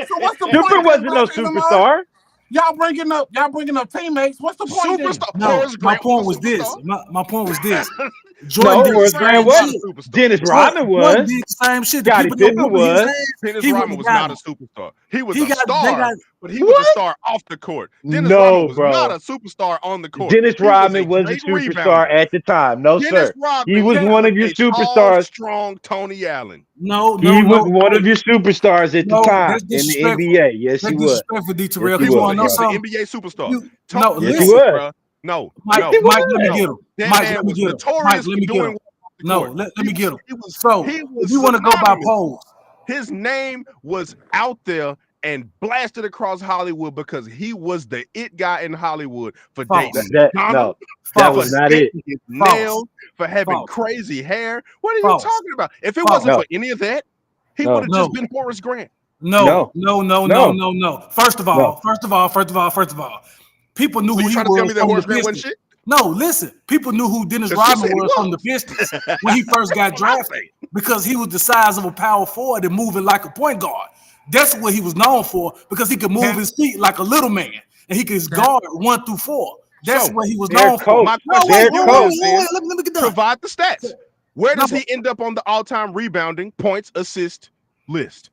Speaker 2: So what's the
Speaker 4: Shumpert
Speaker 2: point?
Speaker 4: wasn't no superstar.
Speaker 2: Y'all bringing up teammates. What's the point then?
Speaker 3: Superstar.
Speaker 5: No,
Speaker 3: Horace
Speaker 5: my
Speaker 3: Grant
Speaker 5: point
Speaker 3: was
Speaker 5: was
Speaker 3: a
Speaker 5: this.
Speaker 3: superstar.
Speaker 5: My point was this.
Speaker 4: No,
Speaker 5: Jordan did the
Speaker 4: Horace Grant
Speaker 5: same
Speaker 3: Not a
Speaker 5: shit.
Speaker 4: wasn't.
Speaker 3: superstar.
Speaker 4: Dennis Rodman
Speaker 5: Jordan
Speaker 4: was.
Speaker 5: did the same shit. The
Speaker 4: Scottie
Speaker 5: people that
Speaker 4: Pippen
Speaker 5: whooping his
Speaker 4: was.
Speaker 5: ass.
Speaker 3: Dennis
Speaker 5: He
Speaker 3: Rodman
Speaker 5: would've
Speaker 3: was
Speaker 5: got
Speaker 3: not a
Speaker 5: him.
Speaker 3: superstar. He was
Speaker 5: He
Speaker 3: a
Speaker 5: got. They
Speaker 3: star,
Speaker 5: got.
Speaker 3: but he was a
Speaker 4: What?
Speaker 3: star off the court. Dennis
Speaker 4: No,
Speaker 3: Rodman was
Speaker 4: bro.
Speaker 3: not a superstar on the court.
Speaker 4: Dennis
Speaker 3: He was a
Speaker 4: Rodman was a
Speaker 3: great
Speaker 4: superstar
Speaker 3: rebounder.
Speaker 4: at the time. No,
Speaker 3: Dennis
Speaker 4: sir. He
Speaker 3: Rodman
Speaker 4: was one of your
Speaker 3: was a tall,
Speaker 4: superstars.
Speaker 3: strong Tony Allen.
Speaker 5: No.
Speaker 4: He was one of your superstars at the
Speaker 5: No,
Speaker 4: time
Speaker 5: that's
Speaker 4: in the
Speaker 5: disrespectful.
Speaker 4: NBA. Yes,
Speaker 5: That's
Speaker 4: he was.
Speaker 5: disrespectful, D.
Speaker 4: Yes,
Speaker 5: Terrell.
Speaker 4: he
Speaker 5: Because you
Speaker 4: was,
Speaker 5: want to know
Speaker 3: He was an
Speaker 5: something?
Speaker 3: NBA superstar.
Speaker 5: You,
Speaker 3: Tony
Speaker 5: no,
Speaker 4: Yes, he
Speaker 5: listen.
Speaker 4: was.
Speaker 3: bruh. No,
Speaker 5: Mike,
Speaker 3: no,
Speaker 4: He
Speaker 5: Mike, let me
Speaker 4: was.
Speaker 5: get him.
Speaker 3: That
Speaker 5: Mike,
Speaker 3: man
Speaker 5: let me
Speaker 3: was
Speaker 5: get him.
Speaker 3: notorious
Speaker 5: Mike,
Speaker 3: for
Speaker 5: let me get
Speaker 3: doing
Speaker 5: him.
Speaker 3: well off the
Speaker 5: No,
Speaker 3: court.
Speaker 5: let me get him.
Speaker 3: He was
Speaker 5: So, if you want to go by
Speaker 3: synonymous.
Speaker 5: polls,
Speaker 3: His name was out there and blasted across Hollywood because he was the it guy in Hollywood for
Speaker 5: False.
Speaker 3: dating
Speaker 4: No,
Speaker 3: Madonna,
Speaker 4: that
Speaker 5: false,
Speaker 4: was
Speaker 3: for
Speaker 4: not it.
Speaker 3: painting his
Speaker 5: False.
Speaker 3: nails, for having
Speaker 5: False.
Speaker 3: crazy hair. What are you
Speaker 5: False.
Speaker 3: talking about? If it
Speaker 5: False.
Speaker 3: wasn't
Speaker 4: No.
Speaker 3: for any of that, he
Speaker 4: No.
Speaker 3: would have
Speaker 5: No.
Speaker 3: just been Horace Grant.
Speaker 5: No.
Speaker 4: No.
Speaker 5: First of all, people knew
Speaker 3: So
Speaker 5: who
Speaker 3: you
Speaker 5: he
Speaker 3: trying to tell
Speaker 5: was
Speaker 3: me that
Speaker 5: from the
Speaker 3: Horace Grant wasn't
Speaker 5: Pistons.
Speaker 3: shit?
Speaker 5: No, listen. People knew who Dennis
Speaker 3: 'Cause she
Speaker 5: Rodman
Speaker 3: said he
Speaker 5: was from the
Speaker 3: was.
Speaker 5: Pistons when he first got
Speaker 3: That's what I'm
Speaker 5: drafted
Speaker 3: saying.
Speaker 5: because he was the size of a power forward and moving like a point guard. That's what he was known for because he could move his feet like a little man and he could guard 1 through 4. That's
Speaker 3: So,
Speaker 5: what he was
Speaker 4: Derek
Speaker 5: known for.
Speaker 4: Coach.
Speaker 3: My
Speaker 5: No,
Speaker 3: question
Speaker 5: wait,
Speaker 4: Derek
Speaker 3: to you
Speaker 4: Coach.
Speaker 3: is then,
Speaker 5: let me get done.
Speaker 3: provide the stats. Where does
Speaker 5: No,
Speaker 3: he end up on the all-time rebounding, points, assist list?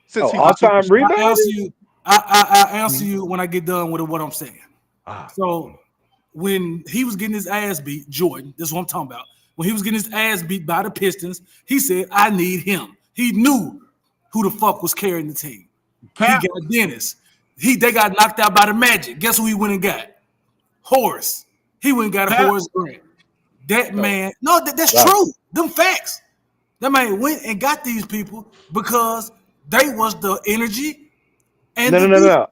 Speaker 3: Since he's a
Speaker 4: all-time
Speaker 3: superstar.
Speaker 4: rebounding?
Speaker 5: I answer you when I get done with what I'm saying.
Speaker 3: Ah.
Speaker 5: So when he was getting his ass beat, Jordan, this is what I'm talking about. When he was getting his ass beat by the Pistons, he said, I need him. He knew who the fuck was carrying the team.
Speaker 2: Cap.
Speaker 5: He got Dennis. They got knocked out by the Magic. Guess who he went and got? Horace. He went and got a
Speaker 2: Cap.
Speaker 5: Horace Grant. That man, that's
Speaker 4: Right.
Speaker 5: true. Them facts. That man went and got these people because they was the energy and the
Speaker 4: No.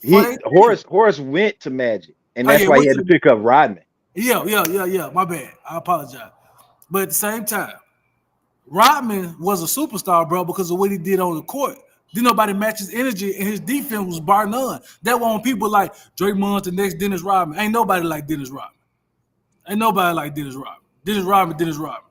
Speaker 5: defense.
Speaker 4: Horace went to Magic, and
Speaker 5: Oh,
Speaker 4: that's
Speaker 5: yeah,
Speaker 4: why he
Speaker 5: went
Speaker 4: had
Speaker 5: to
Speaker 4: to pick up Rodman.
Speaker 5: Yeah. My bad. I apologize. But at the same time, Rodman was a superstar, bro, because of what he did on the court. Didn't nobody match his energy, and his defense was bar none. That one people like Draymond's the next Dennis Rodman. Ain't nobody like Dennis Rodman. Dennis Rodman.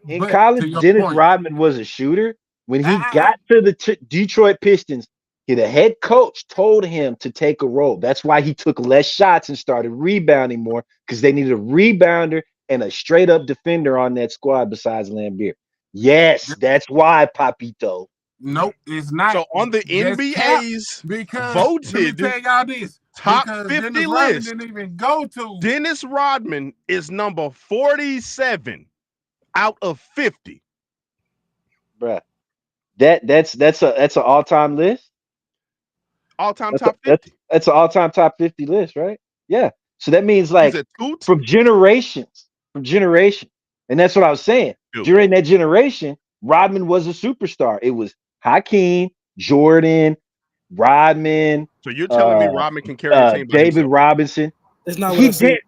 Speaker 4: In
Speaker 2: But
Speaker 4: college,
Speaker 2: to your
Speaker 4: Dennis
Speaker 2: point,
Speaker 4: Rodman was a shooter. When he
Speaker 2: I-
Speaker 4: got to the Detroit Pistons, the head coach told him to take a role. That's why he took less shots and started rebounding more because they needed a rebounder and a straight-up defender on that squad besides Lambeer. Yes, that's why, Papito.
Speaker 2: nope, it's not.
Speaker 3: So on the
Speaker 2: Just Cap,
Speaker 3: NBA's
Speaker 2: because let me
Speaker 3: voted
Speaker 2: tell y'all this.
Speaker 3: top
Speaker 2: Because
Speaker 3: 50
Speaker 2: Dennis Rodman
Speaker 3: list,
Speaker 2: didn't even go to.
Speaker 3: Dennis Rodman is number 47 out of 50.
Speaker 4: Bruh. That's an all-time list.
Speaker 3: All-time top 50.
Speaker 4: That's an all-time top 50 list, right? Yeah. So that means like from generations. And that's what I was saying.
Speaker 3: Dude.
Speaker 4: During that generation, Rodman was a superstar. It was Hakeem, Jordan, Rodman.
Speaker 3: So you're telling me Rodman can carry a team by
Speaker 4: David
Speaker 3: himself?
Speaker 4: Robinson.
Speaker 5: That's not what I said.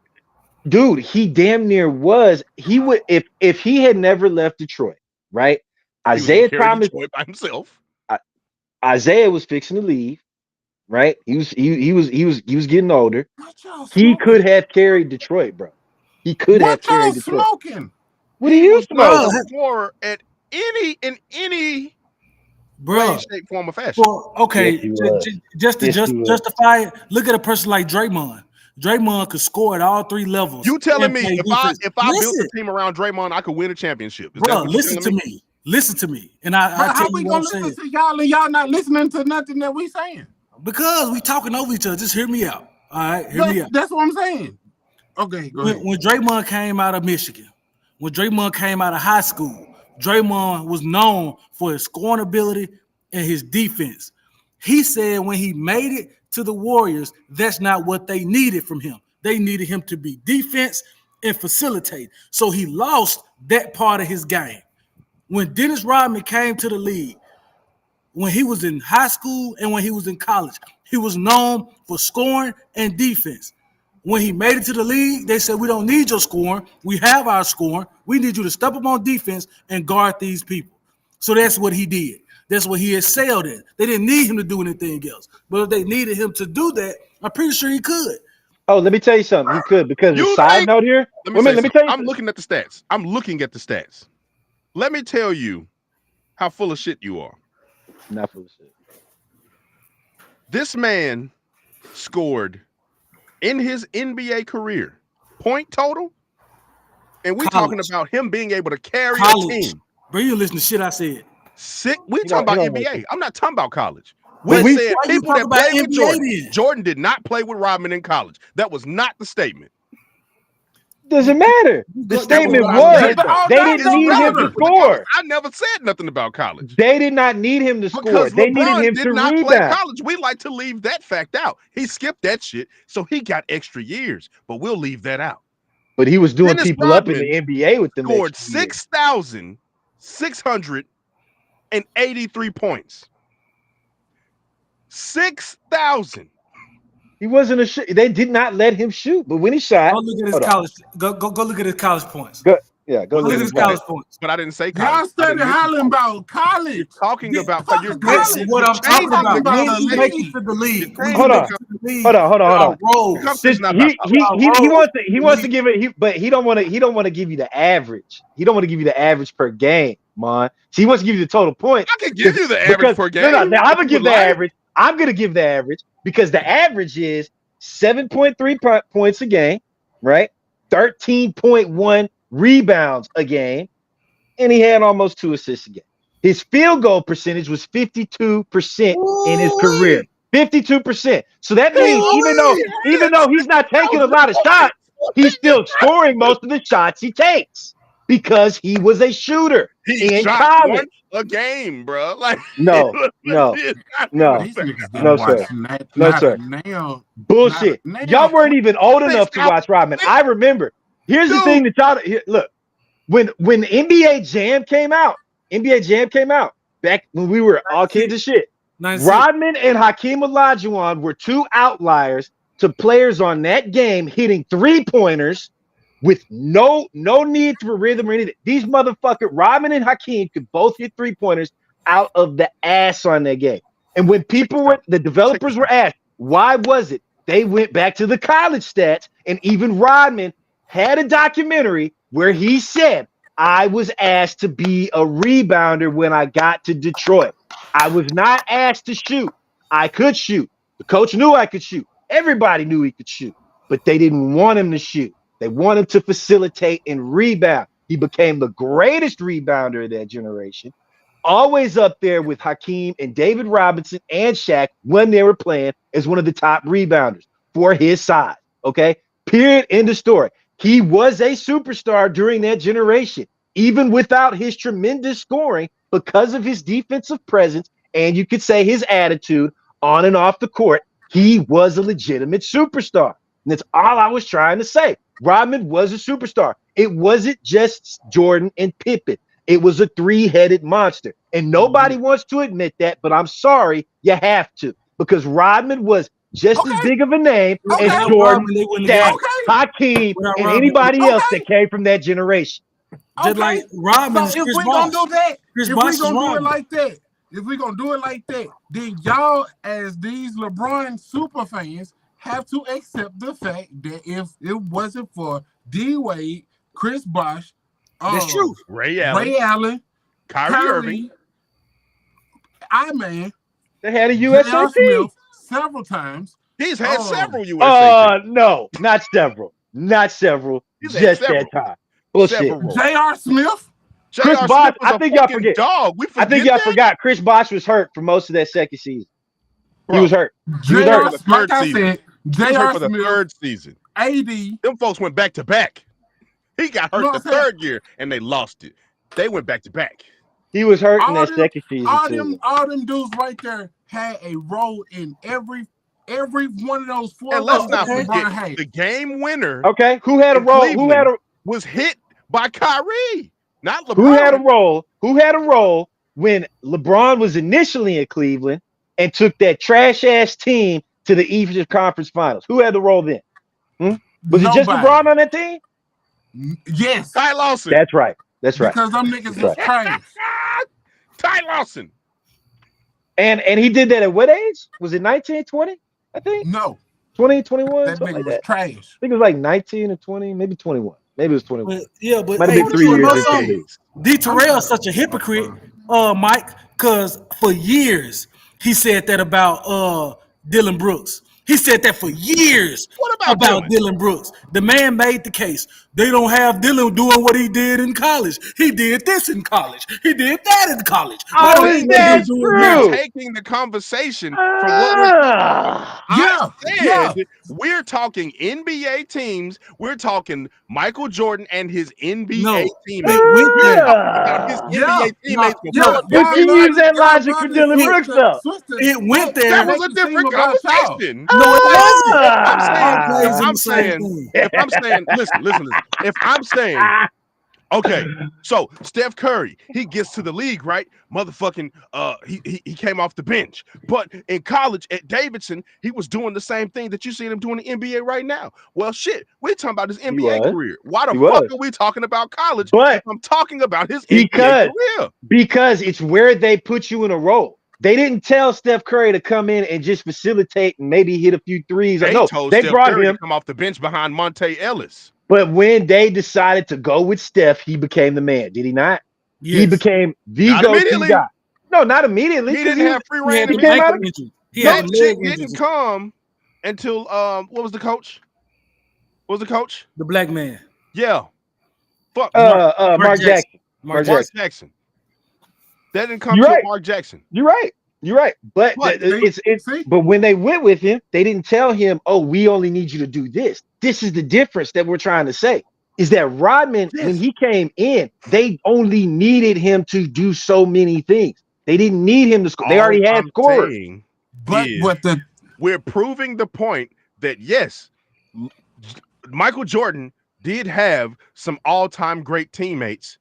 Speaker 4: Dude, he damn near was. He would if he had never left Detroit, right? Isaiah Thomas
Speaker 3: Detroit by himself.
Speaker 4: Isaiah was fixing to leave, right? He was getting older. He could have carried Detroit, bro. He could have carried Detroit.
Speaker 2: Smoking?
Speaker 4: What are you smoking?
Speaker 3: Scorer at any
Speaker 5: Bro,
Speaker 3: way, shape, form, or fashion.
Speaker 5: Well, okay, just to justify it, look at a person like Draymond. Draymond could score at all three levels.
Speaker 3: You telling me if I built a team around Draymond, I could win a championship?
Speaker 5: Bro, listen to me. Listen to me. And I
Speaker 2: how we gonna listen to y'all and y'all not listening to nothing that we saying?
Speaker 5: Because we talking over each other. Just hear me out. All right, hear me out.
Speaker 2: That's what I'm saying. Okay, go ahead.
Speaker 5: When Draymond came out of Michigan, when Draymond came out of high school, Draymond was known for his scoring ability and his defense. He said when he made it to the Warriors, that's not what they needed from him. They needed him to be defense and facilitate. So he lost that part of his game. When Dennis Rodman came to the league, when he was in high school and when he was in college, he was known for scoring and defense. When he made it to the league, they said, we don't need your scoring. We have our scoring. We need you to step up on defense and guard these people. So that's what he did. That's what he excelled in. They didn't need him to do anything else. But if they needed him to do that, I'm pretty sure he could.
Speaker 4: Oh, let me tell you something. He could, because the side note here.
Speaker 3: Let me tell you. I'm looking at the stats. Let me tell you how full of shit you are.
Speaker 4: Not full of shit.
Speaker 3: This man scored in his NBA career point total, and we're talking about him being able to carry a team.
Speaker 5: Bro, you listen to shit I said.
Speaker 3: We're talking about NBA. I'm not talking about college. We said people that played with Jordan. Jordan did not play with Rodman in college. That was not the statement.
Speaker 4: Doesn't matter. The statement was they didn't need him to score.
Speaker 3: I never said nothing about college.
Speaker 4: They did not need him to score. They needed him to rebound.
Speaker 3: Play college. We like to leave that fact out. He skipped that shit, so he got extra years. But we'll leave that out.
Speaker 4: But he was doing people up in the NBA with them.
Speaker 3: Scored 6,683 points. 6,000.
Speaker 4: He wasn't a shoot. They did not let him shoot, but when he shot,
Speaker 5: go look at his college. Go look at his college points.
Speaker 4: Go
Speaker 5: look at his college points.
Speaker 3: But I didn't say college.
Speaker 2: Y'all started hollering about college.
Speaker 3: You're talking about college.
Speaker 5: What I'm talking about. When he makes it to the league.
Speaker 4: Hold on. He wants to give it, but he don't want to give you the average. He don't want to give you the average per game, man. So he wants to give you the total points.
Speaker 3: I can give you the average per game.
Speaker 4: No, I'm gonna give the average. I'm gonna give the average because the average is 7.3 points a game, right? 13.1 rebounds a game, and he had almost 2 assists a game. His field goal percentage was 52% in his career. 52%. So that means even though he's not taking a lot of shots, he's still scoring most of the shots he takes because he was a shooter in college.
Speaker 3: A game, bro. Like
Speaker 4: no, sir. Bullshit. Y'all weren't even old enough to watch Rodman. I remember. Here's the thing that y'all look. When NBA Jam came out back when we were all kids and shit. Rodman and Hakeem Olajuwon were 2 outliers to players on that game hitting 3-pointers with no need for rhythm or anything. These motherfuckers, Rodman and Hakeem, could both hit 3-pointers out of the ass on that game. And when the developers were asked, why was it? They went back to the college stats, and even Rodman had a documentary where he said, I was asked to be a rebounder when I got to Detroit. I was not asked to shoot. I could shoot. The coach knew I could shoot. Everybody knew he could shoot, but they didn't want him to shoot. They wanted to facilitate and rebound. He became the greatest rebounder of that generation, always up there with Hakeem and David Robinson and Shaq when they were playing as one of the top rebounders for his side. Okay, period. End of story. He was a superstar during that generation, even without his tremendous scoring because of his defensive presence and you could say his attitude on and off the court, he was a legitimate superstar. And that's all I was trying to say. Rodman was a superstar. It wasn't just Jordan and Pippen. It was a three-headed monster. And nobody wants to admit that, but I'm sorry, you have to. Because Rodman was just as big of a name as Jordan, Shaq, Hakeem, and anybody else that came from that generation.
Speaker 5: Just like Rodman,
Speaker 2: so if we're gonna do that, if we're gonna do it like that, then y'all, as these LeBron super fans, have to accept the fact that if it wasn't for D Wade, Chris Bosh,
Speaker 5: that's true.
Speaker 3: Ray Allen, Kyrie Irving,
Speaker 4: they had a USA team
Speaker 2: several times.
Speaker 3: He's had several USA teams.
Speaker 4: No, not several. He's just that time. Bullshit.
Speaker 2: J.R. Smith.
Speaker 4: Chris Bosh, I think y'all forget. I think y'all forgot Chris Bosh was hurt for most of that second season. Bro, he was hurt.
Speaker 3: J.R. for the third season.
Speaker 2: AD.
Speaker 3: Them folks went back to back. He got hurt the third year and they lost it. They went back to back.
Speaker 4: He was hurt in that second season.
Speaker 2: All them dudes right there had a role in every one of those four.
Speaker 3: And let's not forget the game winner.
Speaker 4: Okay, who had a role?
Speaker 3: Was hit by Kyrie, not LeBron.
Speaker 4: Who had a role when LeBron was initially in Cleveland and took that trash ass team to the Eastern Conference Finals? Who had the role then? Was it just LeBron on that team?
Speaker 2: Yes,
Speaker 3: Ty Lawson.
Speaker 4: That's right.
Speaker 2: Because them niggas was trash.
Speaker 3: Ty Lawson.
Speaker 4: And he did that at what age? Was it 19, 20? I think.
Speaker 2: No.
Speaker 4: 20, 21?
Speaker 2: That nigga was trash.
Speaker 4: I think it was like 19 or 20, maybe 21. Maybe it was 21.
Speaker 5: But
Speaker 4: might have been 3 years.
Speaker 5: D. Terrell's such a hypocrite, Mike, because for years he said that about Dylan Brooks. He said that for years.
Speaker 3: What about
Speaker 5: Dylan Brooks? The man made the case. They don't have Dylan doing what he did in college. He did this in college. He did that in college.
Speaker 4: That's true.
Speaker 3: We're taking the conversation from what we're talking NBA teams. We're talking Michael Jordan and his NBA teammates.
Speaker 4: NBA teammates. You use that logic for Dylan Brooks, though.
Speaker 5: It went there.
Speaker 3: That was a different conversation.
Speaker 5: No, it
Speaker 3: wasn't. I'm saying, if I'm saying, okay, so Steph Curry, he gets to the league, right? Motherfucking, he came off the bench. But in college at Davidson, he was doing the same thing that you see him doing in the NBA right now. Well, shit, we're talking about his NBA career. Why the fuck are we talking about college?
Speaker 4: But
Speaker 3: I'm talking about his NBA career.
Speaker 4: Because it's where they put you in a role. They didn't tell Steph Curry to come in and just facilitate and maybe hit a few threes.
Speaker 3: They told Steph Curry to come off the bench behind Monte Ellis.
Speaker 4: But when they decided to go with Steph, he became the man. Did he not? Yes. He became the go-to guy. No, not immediately.
Speaker 3: He didn't have free reign. That chick didn't come until what was the coach? What was the coach?
Speaker 5: The black man.
Speaker 3: Yeah. Fuck.
Speaker 4: Mark Jackson.
Speaker 3: Mark Jackson. That didn't come to Mark Jackson.
Speaker 4: You're right. But but when they went with him, they didn't tell him, "Oh, we only need you to do this." This is the difference that we're trying to say. Is that Rodman, when he came in, they only needed him to do so many things. They didn't need him to score. They already had scorers.
Speaker 3: We're proving the point that yes, Michael Jordan did have some all-time great teammates,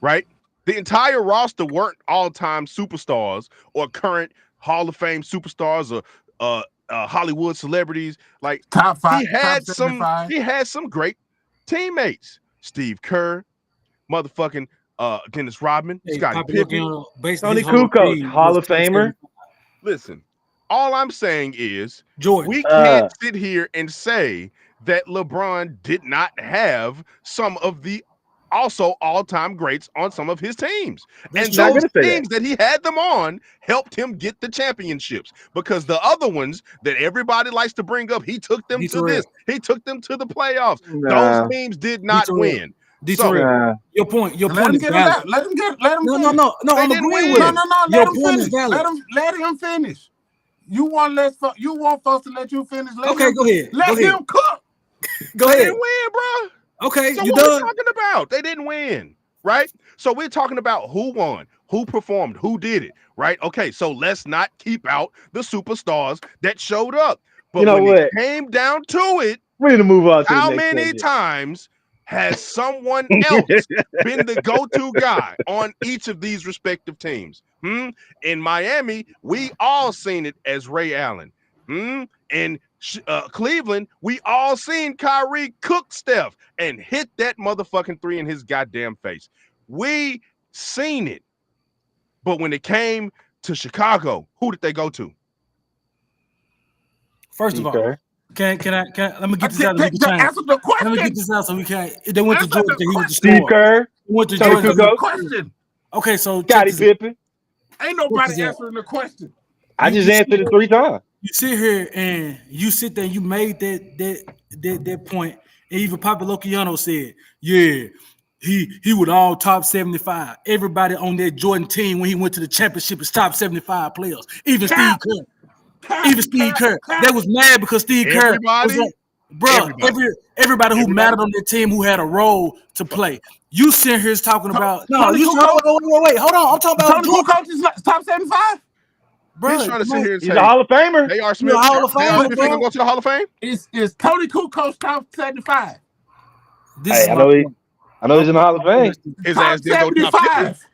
Speaker 3: right? The entire roster weren't all-time superstars or current Hall of Fame superstars or Hollywood celebrities. Like
Speaker 2: top 5,
Speaker 3: he had some great teammates. Steve Kerr, motherfucking Dennis Rodman, Scottie Pippen,
Speaker 4: Tony Kukoc, Hall of Famer.
Speaker 3: Listen, all I'm saying is we can't sit here and say that LeBron did not have some of the also all-time greats on some of his teams. And those teams that he had them on helped him get the championships, because the other ones that everybody likes to bring up, he took them to this. He took them to the playoffs. Those teams did not win.
Speaker 5: Your point is valid.
Speaker 2: Let him get.
Speaker 5: No. I'm agreeing with him.
Speaker 2: Let him finish. You want folks to let you finish?
Speaker 5: Go ahead.
Speaker 2: Let him cook.
Speaker 5: Go ahead.
Speaker 3: They didn't win, bro.
Speaker 5: Okay,
Speaker 3: so
Speaker 5: you
Speaker 3: what
Speaker 5: done?
Speaker 3: are we talking about? They didn't win, right? So we're talking about who won. Who performed? Who did it? Right? Okay, so let's not keep out the superstars that showed up. But when it came down to it,
Speaker 4: we need to move on to
Speaker 3: how
Speaker 4: the next
Speaker 3: many times has someone else been the go-to guy on each of these respective teams? In Miami, we all seen it as Ray Allen. In Cleveland, we all seen Kyrie cook Steph and hit that motherfucking three in his goddamn face. We seen it. But when it came to Chicago, who did they go to?
Speaker 5: First of all, can I let me get this out so we can
Speaker 2: answer the question.
Speaker 5: Let me get this out so we can. They went to Georgia. He was the
Speaker 4: Steve Kerr.
Speaker 5: Went to Georgia.
Speaker 2: The question.
Speaker 5: Okay, so
Speaker 4: Scottie Pippen.
Speaker 2: Ain't nobody answering the question.
Speaker 4: I just answered it 3 times.
Speaker 5: You sit here and you sit there. And you made that point, and even Papa Lokiano said, "Yeah, he would all top 75. Everybody on that Jordan team when he went to the championship is top 75 players. Even Steve Kerr. Even Steve Kerr. That was mad because Steve Kerr was like, bro, everybody who mattered on that team who had a role to play. You sit here talking about wait, hold on. I'm talking about
Speaker 2: Tony Kukoc is top 75.
Speaker 3: Bro, he's trying to sit here and say
Speaker 4: he's a Hall of Famer.
Speaker 3: J.R. Smith,
Speaker 5: Hall of Famer,
Speaker 3: Smith gonna go to the Hall of Fame?
Speaker 2: Is Tony Kukoc top 75?
Speaker 4: I know he's in the Hall of Fame.
Speaker 3: His ass did go top 50.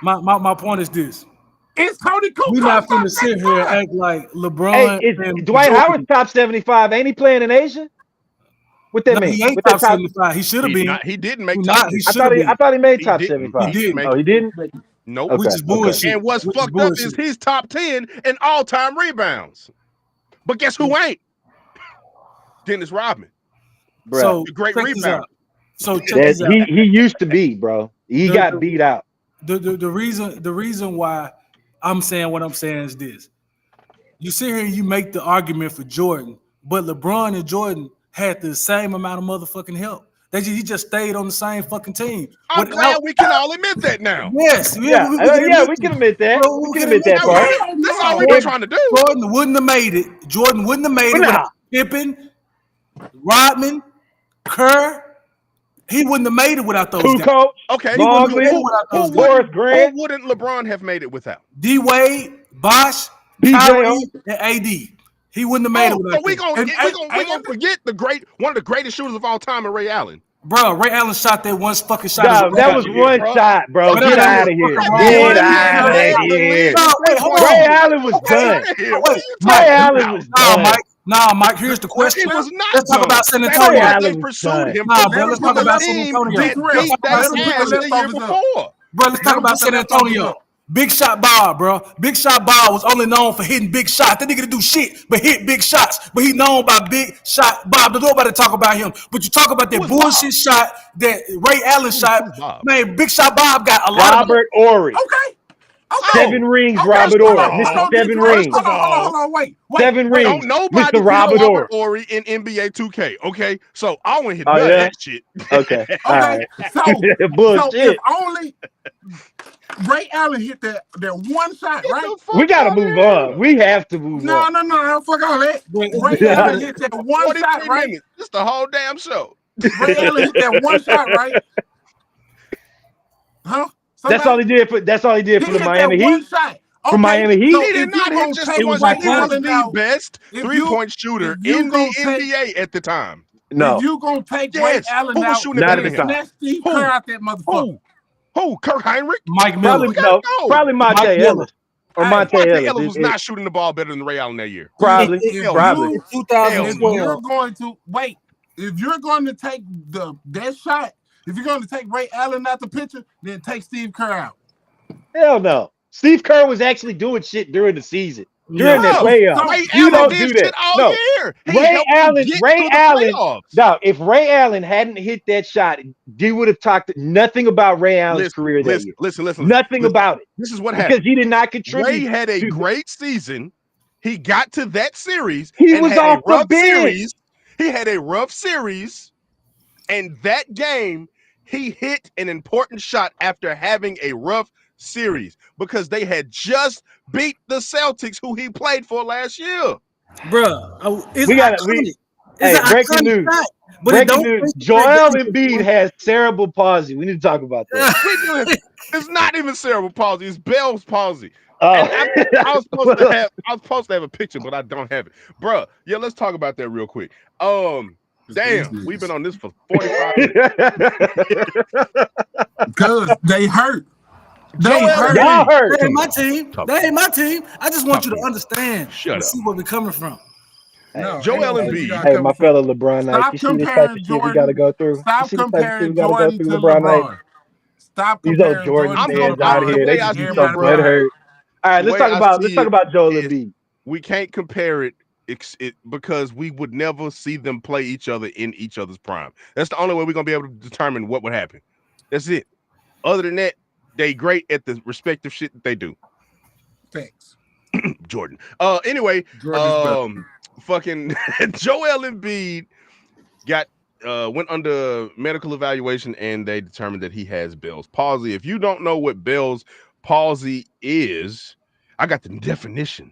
Speaker 5: My point is this.
Speaker 2: It's Tony Kukoc.
Speaker 5: We're not going to sit here and act like LeBron.
Speaker 4: Hey, Dwight Howard's top 75. Ain't he playing in Asia? What that mean?
Speaker 5: He ain't top 75. He should have been.
Speaker 3: He didn't make top
Speaker 4: 75. I thought he made top 75.
Speaker 5: He didn't.
Speaker 4: Oh, he didn't?
Speaker 3: Nope.
Speaker 5: Which is bullshit.
Speaker 3: And what's fucked up is he's top 10 in all-time rebounds. But guess who ain't? Dennis Rodman.
Speaker 4: Bro.
Speaker 5: So
Speaker 3: great rebound.
Speaker 5: So he
Speaker 4: used to be, bro. He got beat out.
Speaker 5: The reason why I'm saying what I'm saying is this. You sit here and you make the argument for Jordan, but LeBron and Jordan had the same amount of motherfucking help. He just stayed on the same fucking team.
Speaker 3: I'm glad we can all admit that now.
Speaker 5: Yes.
Speaker 4: We can admit that. We can admit that part.
Speaker 3: That's all we were trying to do.
Speaker 5: Jordan wouldn't have made it without Pippen, Rodman, Kerr. He wouldn't have made it without those guys.
Speaker 3: Okay.
Speaker 4: Who
Speaker 3: wouldn't LeBron have made it without?
Speaker 5: D-Wade, Bosh, Kyrie, and AD. He wouldn't have made it without.
Speaker 3: So we gonna forget one of the greatest shooters of all time, in Ray Allen.
Speaker 5: Bro, Ray Allen shot that one fucking shot.
Speaker 4: No, that was one shot, bro. Get out of here. Get out of here. Ray Allen was done. Ray Allen was done.
Speaker 5: Mike, here's the question.
Speaker 3: Was not
Speaker 5: let's talk about San Antonio.
Speaker 3: They pursued him.
Speaker 5: Let's talk about San Antonio. Bro, let's talk about San Antonio. Big Shot Bob, bro. Big Shot Bob was only known for hitting big shots. That nigga didn't do shit but hit big shots. But he known by Big Shot Bob. There's nobody talk about him. But you talk about that bullshit shot, that Ray Allen shot. Man, Big Shot Bob got a lot of
Speaker 4: Robert Horry.
Speaker 2: Okay.
Speaker 4: 7 rings, Robert Horry. Mr. 7 rings.
Speaker 2: Hold on, wait.
Speaker 4: 7 rings.
Speaker 3: Nobody
Speaker 4: Mr. Robert
Speaker 3: Horry in NBA 2K. Okay, so I want to hit that shit.
Speaker 4: Okay. All right.
Speaker 2: So
Speaker 4: bullshit.
Speaker 2: if only Ray Allen hit that one shot, right?
Speaker 4: We gotta move on. We have to move on.
Speaker 2: No, fuck all that. Ray Allen hit that one shot, right?
Speaker 3: It's the whole damn show.
Speaker 2: Ray Allen hit that one shot, right? Huh?
Speaker 4: That's all he did for the Miami Heat. For Miami Heat,
Speaker 3: he did not hit just one shot. He was the best 3-point shooter in the NBA at the time.
Speaker 4: No,
Speaker 2: if you gonna take Ray Allen out, snatch Steve Kerr out that motherfucker.
Speaker 3: Who? Kirk Heinrich?
Speaker 5: Mike Miller.
Speaker 4: Probably Monte Ellis. Or Monte Ellis
Speaker 3: was not shooting the ball better than Ray Allen that year.
Speaker 4: Probably.
Speaker 2: If you're going to take that shot, if you're going to take Ray Allen out the picture, then take Steve Kerr out.
Speaker 4: Hell no. Steve Kerr was actually doing shit during the season. During the playoffs.
Speaker 3: You don't do that all year.
Speaker 4: Ray Allen. No, if Ray Allen hadn't hit that shot, he would have talked nothing about Ray Allen's career that year.
Speaker 3: Listen.
Speaker 4: Nothing about it.
Speaker 3: This is what happened.
Speaker 4: Because he did not contribute.
Speaker 3: Ray had a great season. He got to that series.
Speaker 4: He was off the bench.
Speaker 3: He had a rough series. And that game, he hit an important shot after having a rough series because they had just beat the Celtics, who he played for last year.
Speaker 5: Bro,
Speaker 4: breaking news.
Speaker 5: But
Speaker 4: breaking news: Joel Embiid has cerebral palsy. We need to talk about that.
Speaker 3: It's not even cerebral palsy; it's Bell's palsy.
Speaker 4: Oh,
Speaker 3: I was supposed to have a picture, but I don't have it, bro. Yeah, let's talk about that real quick. Damn, we've been on this for 45 minutes
Speaker 2: because they hurt.
Speaker 4: Y'all hurt.
Speaker 5: That ain't my team. That ain't my team. I just want you to understand and see where we're coming from.
Speaker 2: No,
Speaker 3: Joel Embiid.
Speaker 4: Hey, my fellow LeBron Knights.
Speaker 2: Stop
Speaker 4: You see this type of shit we got to go through?
Speaker 2: Stop comparing Jordan to LeBron. Stop
Speaker 4: These old
Speaker 2: comparing
Speaker 4: Jordan fans out here. They just be so butthurt. All right, let's talk about Joel Embiid.
Speaker 3: We can't compare it because we would never see them play each other in each other's prime. That's the only way we're gonna be able to determine what would happen. That's it. Other than that, they great at the respective shit that they do.
Speaker 2: Thanks,
Speaker 3: Jordan. Anyway, fucking Joel Embiid went under medical evaluation and they determined that he has Bell's palsy. If you don't know what Bell's palsy is, I got the definition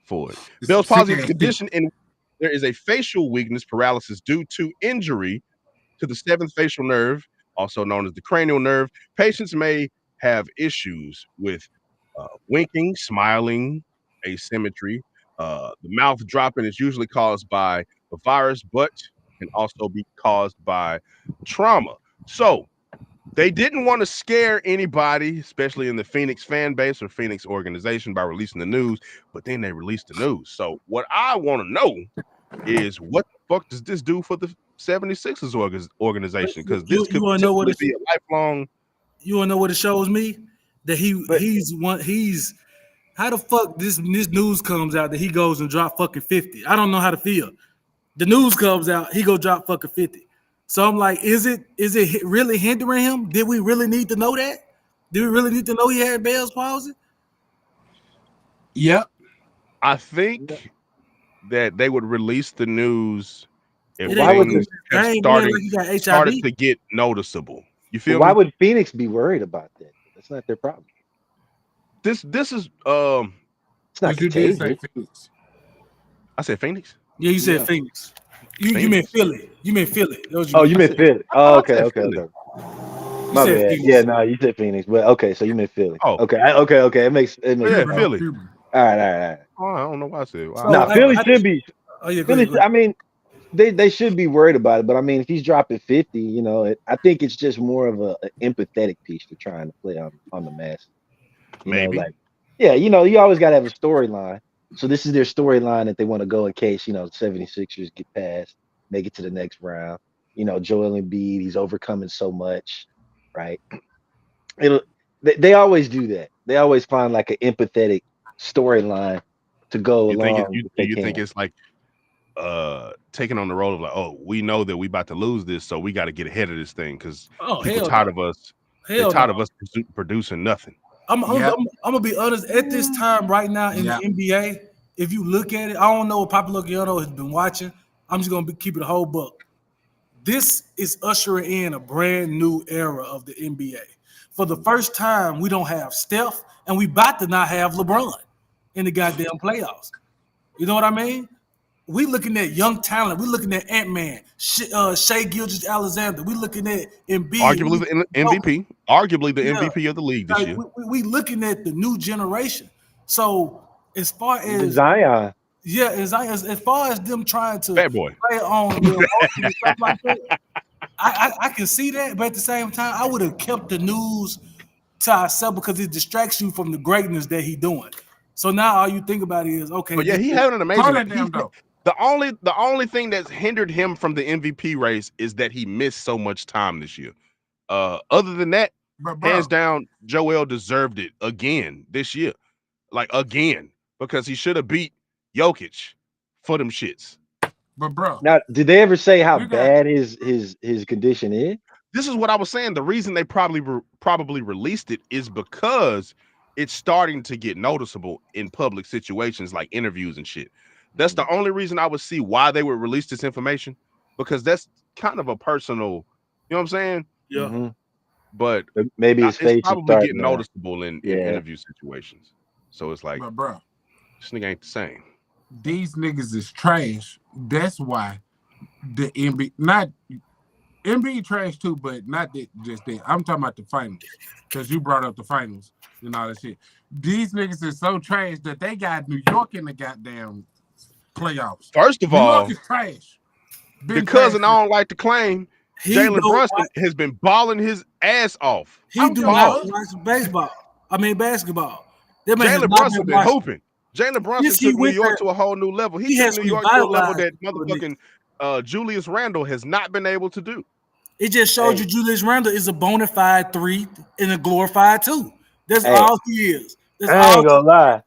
Speaker 3: for it. Bell's palsy is a condition in there is a facial weakness, paralysis due to injury to the seventh facial nerve, also known as the cranial nerve. Patients may have issues with winking, smiling, asymmetry. The mouth dropping is usually caused by a virus, but can also be caused by trauma. So they didn't want to scare anybody, especially in the Phoenix fan base or Phoenix organization, by releasing the news, but then they released the news. So what I want to know is what the fuck does this do for the 76ers organization? Because this could potentially be a lifelong.
Speaker 5: You want to know what it shows me? That he's how the fuck this news comes out that he goes and drop fucking 50. I don't know how to feel. The news comes out, he go drop fucking 50. So I'm like, is it really hindering him? Did we really need to know that? Did we really need to know he had Bell's palsy?
Speaker 2: Yep.
Speaker 3: I think that they would release the news if things started to get noticeable. You feel
Speaker 4: why
Speaker 3: me?
Speaker 4: would Phoenix be worried about that? That's not their problem.
Speaker 3: This is
Speaker 4: it's not contagious.
Speaker 3: I said Phoenix.
Speaker 5: Yeah, you said Phoenix. You meant Philly. You meant Philly.
Speaker 4: You meant Philly. Oh, okay. My bad. Yeah, no, you said Phoenix, but okay, so you meant Philly. Oh, okay. It makes sense.
Speaker 3: Philly.
Speaker 4: All right.
Speaker 3: Oh, I don't know why I said.
Speaker 4: No, Philly should be. Philly, I mean, they should be worried about it, but I mean, if he's dropping 50, I think it's just more of an empathetic piece for trying to play on the masses.
Speaker 3: Maybe.
Speaker 4: You always got to have a storyline. So this is their storyline that they want to go in case, the 76ers get past, make it to the next round. Joel Embiid, he's overcoming so much, right? They always do that. They always find like an empathetic storyline to go along.
Speaker 3: Do you think it's like taking on the role of like, oh, we know that we about to lose this, so we got to get ahead of this thing because people tired of us. They're tired of us producing nothing.
Speaker 5: I'm gonna be honest. At this time, right now in the NBA, if you look at it, I don't know what Papa Lokiano has been watching. I'm just gonna keep it a whole buck. This is ushering in a brand new era of the NBA. For the first time, we don't have Steph, and we about to not have LeBron in the goddamn playoffs. You know what I mean? We looking at young talent. We looking at Ant-Man, Shai Gilgeous-Alexander. We looking at Embiid.
Speaker 3: Arguably the MVP. Arguably the MVP of the league this year.
Speaker 5: We looking at the new generation. So as far as
Speaker 4: Zion.
Speaker 5: Yeah, as far as them trying to
Speaker 3: Bad boy.
Speaker 5: play on the and stuff like that, I can see that, but at the same time, I would have kept the news to ourselves because it distracts you from the greatness that he's doing. So now all you think about is okay.
Speaker 3: But yeah, he had an amazing. The only thing that's hindered him from the MVP race is that he missed so much time this year. Other than that, hands down, Joel deserved it again this year, like again, because he should have beat Jokic for them shits.
Speaker 2: But bro,
Speaker 4: now did they ever say how bad his condition is?
Speaker 3: This is what I was saying. The reason they probably released it is because it's starting to get noticeable in public situations like interviews and shit. That's the only reason I would see why they would release this information, because that's kind of a personal, you know what I'm saying?
Speaker 5: Yeah.
Speaker 4: Mm-hmm.
Speaker 3: But
Speaker 4: maybe his face
Speaker 3: probably getting noticeable in interview situations. So it's like,
Speaker 2: bro,
Speaker 3: this nigga ain't the same.
Speaker 2: These niggas is trash. That's why the NBA, not NBA trash too, but not just that. I'm talking about the finals because you brought up the finals and all that shit. These niggas is so trash that they got New York in the goddamn playoffs.
Speaker 3: First of
Speaker 2: New
Speaker 3: all,
Speaker 2: York is trash.
Speaker 3: the cousin I don't like to claim, Jalen Brunson has been balling his ass off.
Speaker 5: He do not watch baseball. I mean basketball.
Speaker 3: Jalen Brunson been hooping. Jalen Brunson took New York to a whole new level. He took New York to a level that motherfucking Julius Randle has not been able to do.
Speaker 5: It just showed you Julius Randle is a bona fide 3 and a glorified 2. That's all he is. That's
Speaker 4: I ain't gonna lie.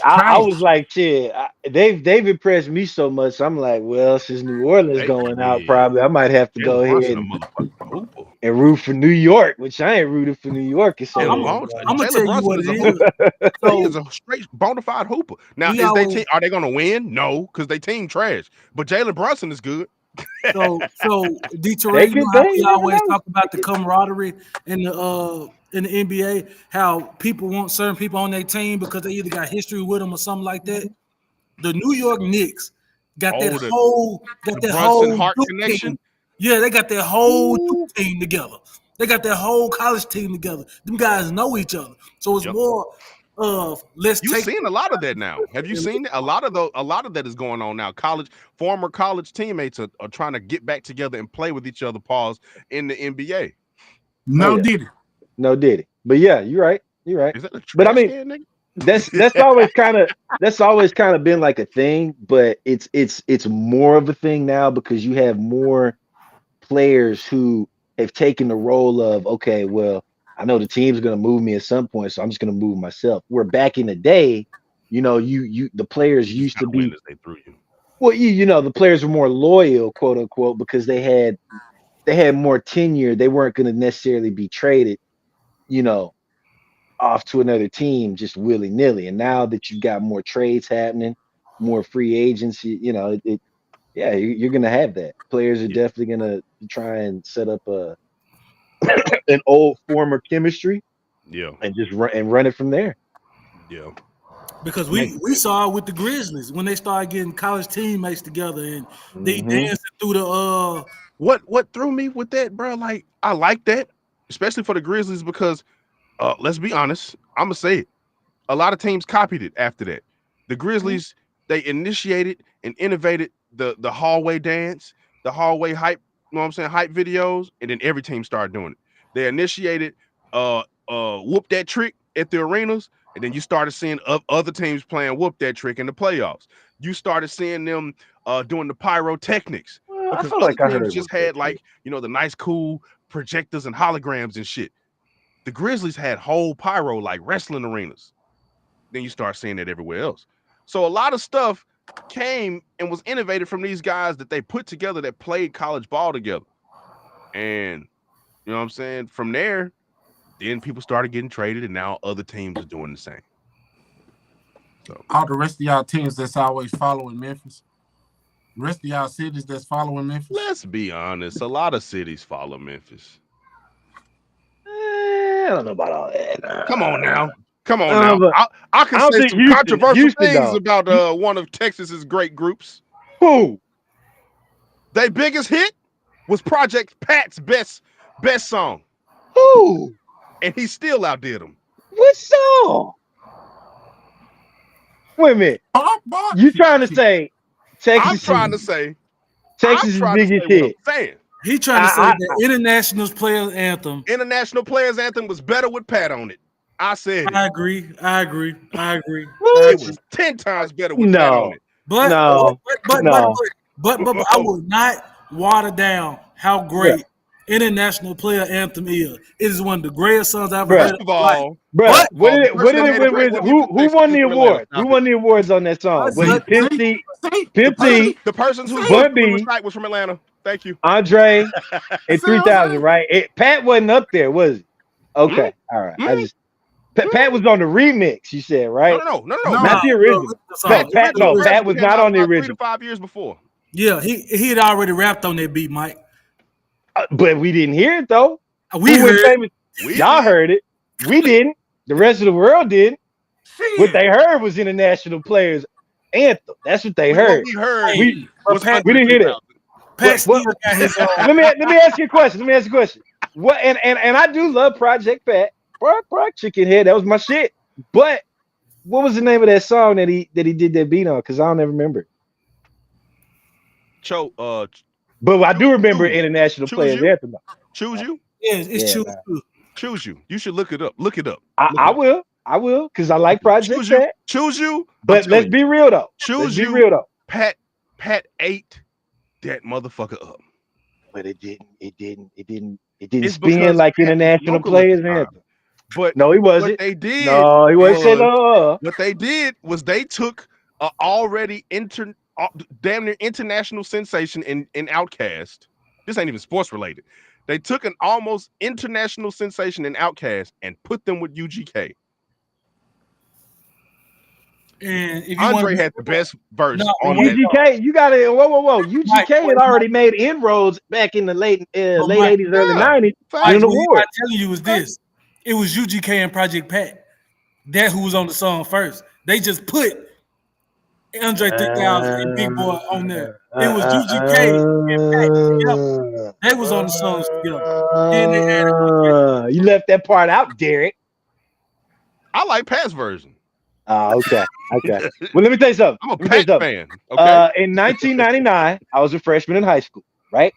Speaker 4: I was like, shit. They've impressed me so much. I'm like, well, since New Orleans going out, probably I might have to go ahead and root for New York, which I ain't rooted for New York. So
Speaker 5: I'm gonna tell you what it is.
Speaker 3: He is a straight bona fide hooper. Now, are they gonna win? No, because they team trash. But Jalen Brunson is good.
Speaker 5: So Detroit, you know how we always talk about the camaraderie in the NBA, how people want certain people on their team because they either got history with them or something like that. The New York Knicks got that whole
Speaker 3: Hart connection.
Speaker 5: Team. Yeah, they got that whole team together. They got that whole college team together. Them guys know each other, so it's more of
Speaker 3: You've seen a lot of that now. Have you seen it? A lot of that is going on now. Former college teammates are trying to get back together and play with each other. In the NBA.
Speaker 2: No did it. But yeah, you're right.
Speaker 3: Is that a
Speaker 4: but I mean, that's always kind of been like a thing. But it's more of a thing now because you have more players who have taken the role of, okay, well, I know the team's going to move me at some point, so I'm just going to move myself. Where back in the day, the players used to be.
Speaker 3: They threw you.
Speaker 4: Well, the players were more loyal, quote unquote, because they had more tenure. They weren't going to necessarily be traded, off to another team just willy nilly. And now that you've got more trades happening, more free agency, you're going to have that. Players are definitely going to try and set up an old former chemistry, and just run it from there.
Speaker 3: Yeah,
Speaker 5: because we saw it with the Grizzlies when they started getting college teammates together and they dancing through the
Speaker 3: What threw me with that, bro? Like, I like that, especially for the Grizzlies because let's be honest, I'm gonna say it. A lot of teams copied it after that. The Grizzlies they initiated and innovated the hallway dance, the hallway hype. You know what I'm saying? Hype videos, and then every team started doing it. They initiated whoop that trick at the arenas, and then you started seeing other teams playing whoop that trick in the playoffs. You started seeing them doing the pyrotechnics.
Speaker 4: Well,
Speaker 3: because
Speaker 4: I feel like I heard
Speaker 3: just had the nice cool projectors and holograms and shit. The Grizzlies had whole pyro like wrestling arenas. Then you start seeing it everywhere else. So a lot of stuff came and was innovated from these guys that they put together that played college ball together. And you know what I'm saying? From there, then people started getting traded, and now other teams are doing the same. So
Speaker 2: all the rest of y'all teams that's always following Memphis, the rest of y'all cities that's following Memphis.
Speaker 3: Let's be honest, a lot of cities follow Memphis.
Speaker 4: I don't know about all that.
Speaker 3: Come on now. I can say some controversial things about one of Texas's great groups.
Speaker 4: Who?
Speaker 3: Their biggest hit was Project Pat's best song.
Speaker 4: Who?
Speaker 3: And he still outdid him.
Speaker 4: What song? Wait a minute. You trying to say Texas?
Speaker 3: I'm trying to say
Speaker 4: Texas' biggest hit.
Speaker 5: He trying to say the International Players Anthem.
Speaker 3: International Players Anthem was better with Pat on it. I said it.
Speaker 5: I agree.
Speaker 3: It was 10 times better with Pat on it.
Speaker 5: But I will not water down how great International Player Anthem is. It is one of the greatest songs I've ever heard.
Speaker 3: First of all,
Speaker 4: what did it win? Who won the award? Who won the awards on that song? Was it Pimp C?
Speaker 3: The person who was from Atlanta. Thank you.
Speaker 4: Andre and 3000, right? Pat wasn't up there, was he? Okay. All right. Pat was on the remix, you said, right?
Speaker 3: No.
Speaker 4: Not the original. Pat was not on the original.
Speaker 3: 3 to 5 years before.
Speaker 5: Yeah, he had already rapped on that beat, Mike.
Speaker 4: But we didn't hear it though.
Speaker 5: We heard it.
Speaker 4: Y'all heard it. We didn't. The rest of the world didn't. What they heard was International Players Anthem. That's what they heard.
Speaker 3: What we heard.
Speaker 4: We didn't hear that.
Speaker 5: Pat still got his own.
Speaker 4: Let me ask you a question. What and I do love Project Pat. Brock Chicken Head, that was my shit. But what was the name of that song that he did that beat on? Because I don't ever remember. But I do remember International Players Anthem.
Speaker 3: Choose You?
Speaker 5: Yes, it's Choose You.
Speaker 3: Choose You. You should look it up. Look it up.
Speaker 4: I will, because I like Project Pat.
Speaker 3: Choose You.
Speaker 4: But let's be real though.
Speaker 3: Choose You. Be real though. Pat ate that motherfucker up.
Speaker 4: But it didn't spin like International Players Anthem.
Speaker 3: But
Speaker 4: no, he wasn't.
Speaker 3: What they did.
Speaker 4: No, he wasn't saying no.
Speaker 3: What they did was they took a already damn near international sensation in Outkast. This ain't even sports related. They took an almost international sensation in Outkast and put them with UGK.
Speaker 5: And if
Speaker 3: Andre had the best version.
Speaker 4: On UGK, you got to whoa. UGK had already made inroads back in the late 80s, early 90s.
Speaker 5: What I'm telling you was this: it was UGK and Project Pat. That who was on the song first. They just put Andre 3000 and Big Boy on there. It was UGK and Pat together. They was on the songs together. Then they added
Speaker 4: you left that part out, Derek.
Speaker 3: I like Pat's version.
Speaker 4: Okay. Well, let me tell you something.
Speaker 3: I'm a Pat fan.
Speaker 4: Okay. In 1999, I was a freshman in high school, right?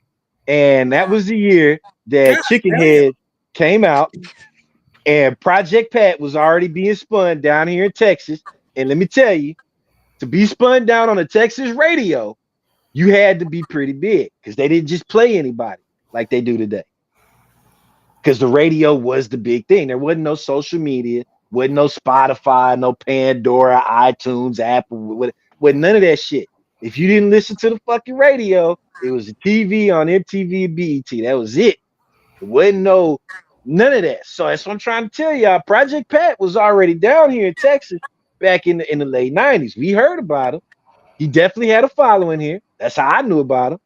Speaker 4: And that was the year that Chicken Head came out, and Project Pat was already being spun down here in Texas. And let me tell you, to be spun down on a Texas radio, you had to be pretty big because they didn't just play anybody like they do today. Because the radio was the big thing. There wasn't no social media. Wasn't no Spotify, no Pandora, iTunes, Apple, with none of that shit. If you didn't listen to the fucking radio, it was a TV on MTV and BET. That was it. It wasn't none of that. So that's what I'm trying to tell y'all. Project Pat was already down here in Texas back in the late 90s. We heard about him. He definitely had a following here. That's how I knew about him.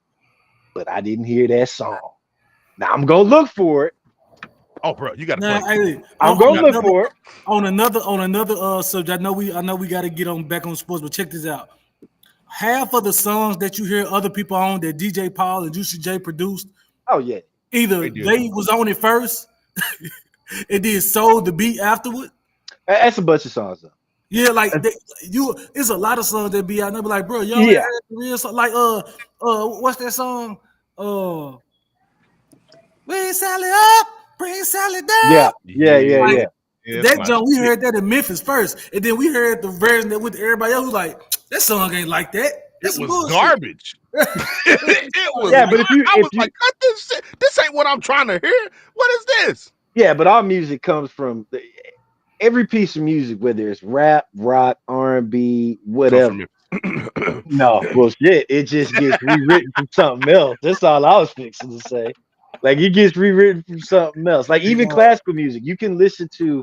Speaker 4: But I didn't hear that song. Now I'm gonna look for it.
Speaker 3: Oh, bro, you gotta
Speaker 4: play. I'm gonna look for it.
Speaker 5: On another subject. I know we got to get back on sports, but check this out. Half of the songs that you hear other people on that DJ Paul and Juicy J produced.
Speaker 4: Oh yeah.
Speaker 5: Either they was on it first, and then sold the beat afterward.
Speaker 4: That's a bunch of songs though.
Speaker 5: Yeah, like it's a lot of songs that be out there. Be like, bro, y'all heard the real song? Like what's that song? Bring Sally up. Bring Sally down.
Speaker 4: Yeah.
Speaker 5: That jump, we heard that in Memphis first, and then we heard the version that with everybody else was like, that song ain't like that.
Speaker 3: It was garbage. It was.
Speaker 4: Yeah, but
Speaker 3: I was like, cut this shit. This ain't what I'm trying to hear. What is this?
Speaker 4: Yeah, but all music comes from every piece of music, whether it's rap, rock, R&B, whatever. No, bullshit. It just gets rewritten from something else. That's all I was fixing to say. Like it gets rewritten from something else. Like even classical music, you can listen to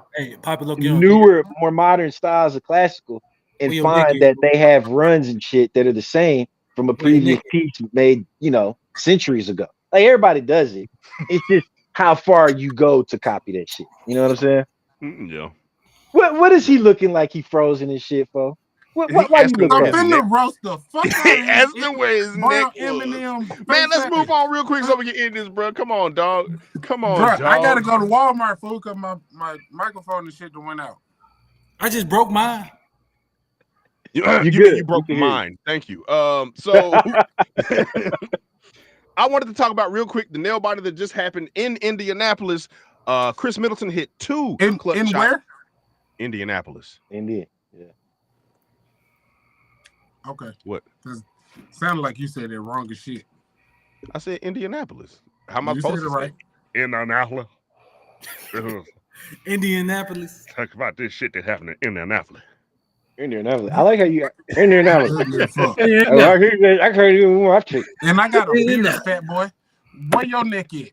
Speaker 4: newer, more modern styles of classical and find that they have runs and shit that are the same from a previous piece made, centuries ago. Like everybody does it. It's just how far you go to copy that shit. You know what I'm saying?
Speaker 3: Yeah.
Speaker 4: What is he looking like he frozen his shit for? Why you looking
Speaker 2: I'm finna roast the fuck out of
Speaker 3: him where his neck
Speaker 2: Eminem.
Speaker 3: Man, let's move on real quick so we can end this, bro. Come on, dog. Come on, dog.
Speaker 2: I gotta go to Walmart, fool, because my microphone and shit went out.
Speaker 5: I just broke mine.
Speaker 3: You broke mine. Thank you. So I wanted to talk about real quick the nail biter that just happened in Indianapolis. Chris Middleton hit two clutch shots.
Speaker 2: Where?
Speaker 3: Indianapolis.
Speaker 4: Indiana. Yeah.
Speaker 2: Okay.
Speaker 3: What?
Speaker 2: Sounded like you said it wrong as shit.
Speaker 3: I said Indianapolis. How am I
Speaker 2: You
Speaker 3: supposed
Speaker 2: said
Speaker 3: to
Speaker 2: it right?
Speaker 3: say? Indianapolis.
Speaker 5: Indianapolis.
Speaker 3: Talk about this shit that happened in Indianapolis.
Speaker 4: Indianapolis. I like how you Indianapolis. I can't even watch it.
Speaker 2: And I got a beard, fat boy. Where your neck at?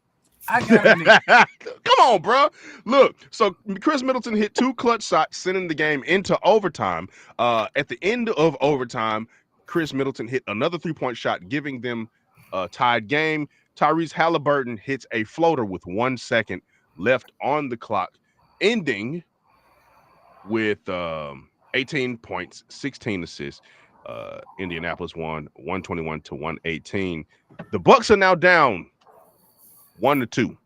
Speaker 2: I got a neck.
Speaker 3: Come on, bro. Look, so Chris Middleton hit two clutch shots, sending the game into overtime. At the end of overtime, Chris Middleton hit another 3-point shot, giving them a tied game. Tyrese Halliburton hits a floater with 1 second left on the clock, ending with 18 points, 16 assists. Indianapolis won 121-118. The Bucks are now down 1-2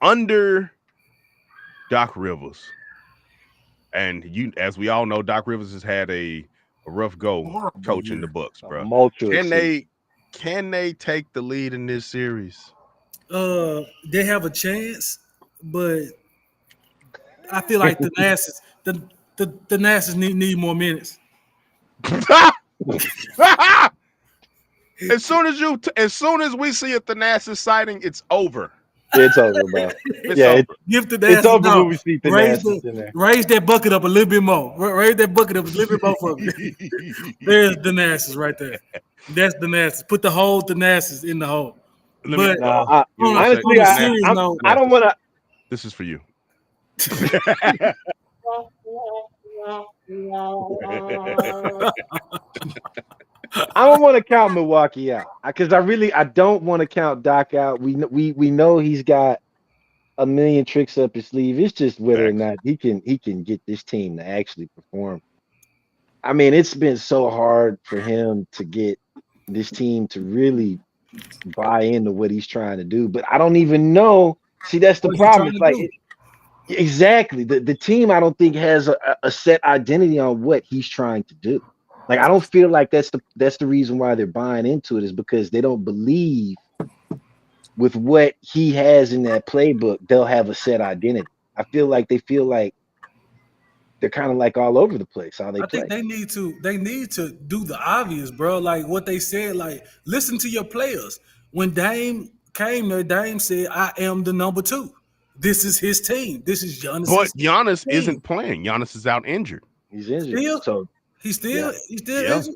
Speaker 3: under Doc Rivers. And as we all know, Doc Rivers has had a rough go coaching the Bucks, bro. Can they take the lead in this series?
Speaker 5: They have a chance, but I feel like the Nasties need more minutes.
Speaker 3: As soon as we see a Thanasis sighting, it's over.
Speaker 4: It's over, bro.
Speaker 5: It's over when we see Thanasis in there. Raise that bucket up a little bit more. Raise that bucket up a little bit more for me. There's Thanasis right there. That's Thanasis. Put the whole Thanasis in the hole.
Speaker 4: Honestly, I don't want to.
Speaker 3: This is for you.
Speaker 4: I don't want to count Milwaukee out because I don't want to count Doc out. We know he's got a million tricks up his sleeve. It's just whether or not he can get this team to actually perform. I mean, it's been so hard for him to get this team to really buy into what he's trying to do. But I don't even know. See, that's the problem. It's like exactly the team. I don't think has a set identity on what he's trying to do. Like I don't feel like that's the reason why they're buying into it is because they don't believe with what he has in that playbook, they'll have a set identity. I feel like they're kind of like all over the place how they play.
Speaker 5: I think they need to do the obvious, bro. Like what they said, like listen to your players. When Dame came there, Dame said, I am the number 2. This is his team. This is Giannis.
Speaker 3: But Giannis isn't playing. Giannis is out injured.
Speaker 4: He's injured. He's still injured.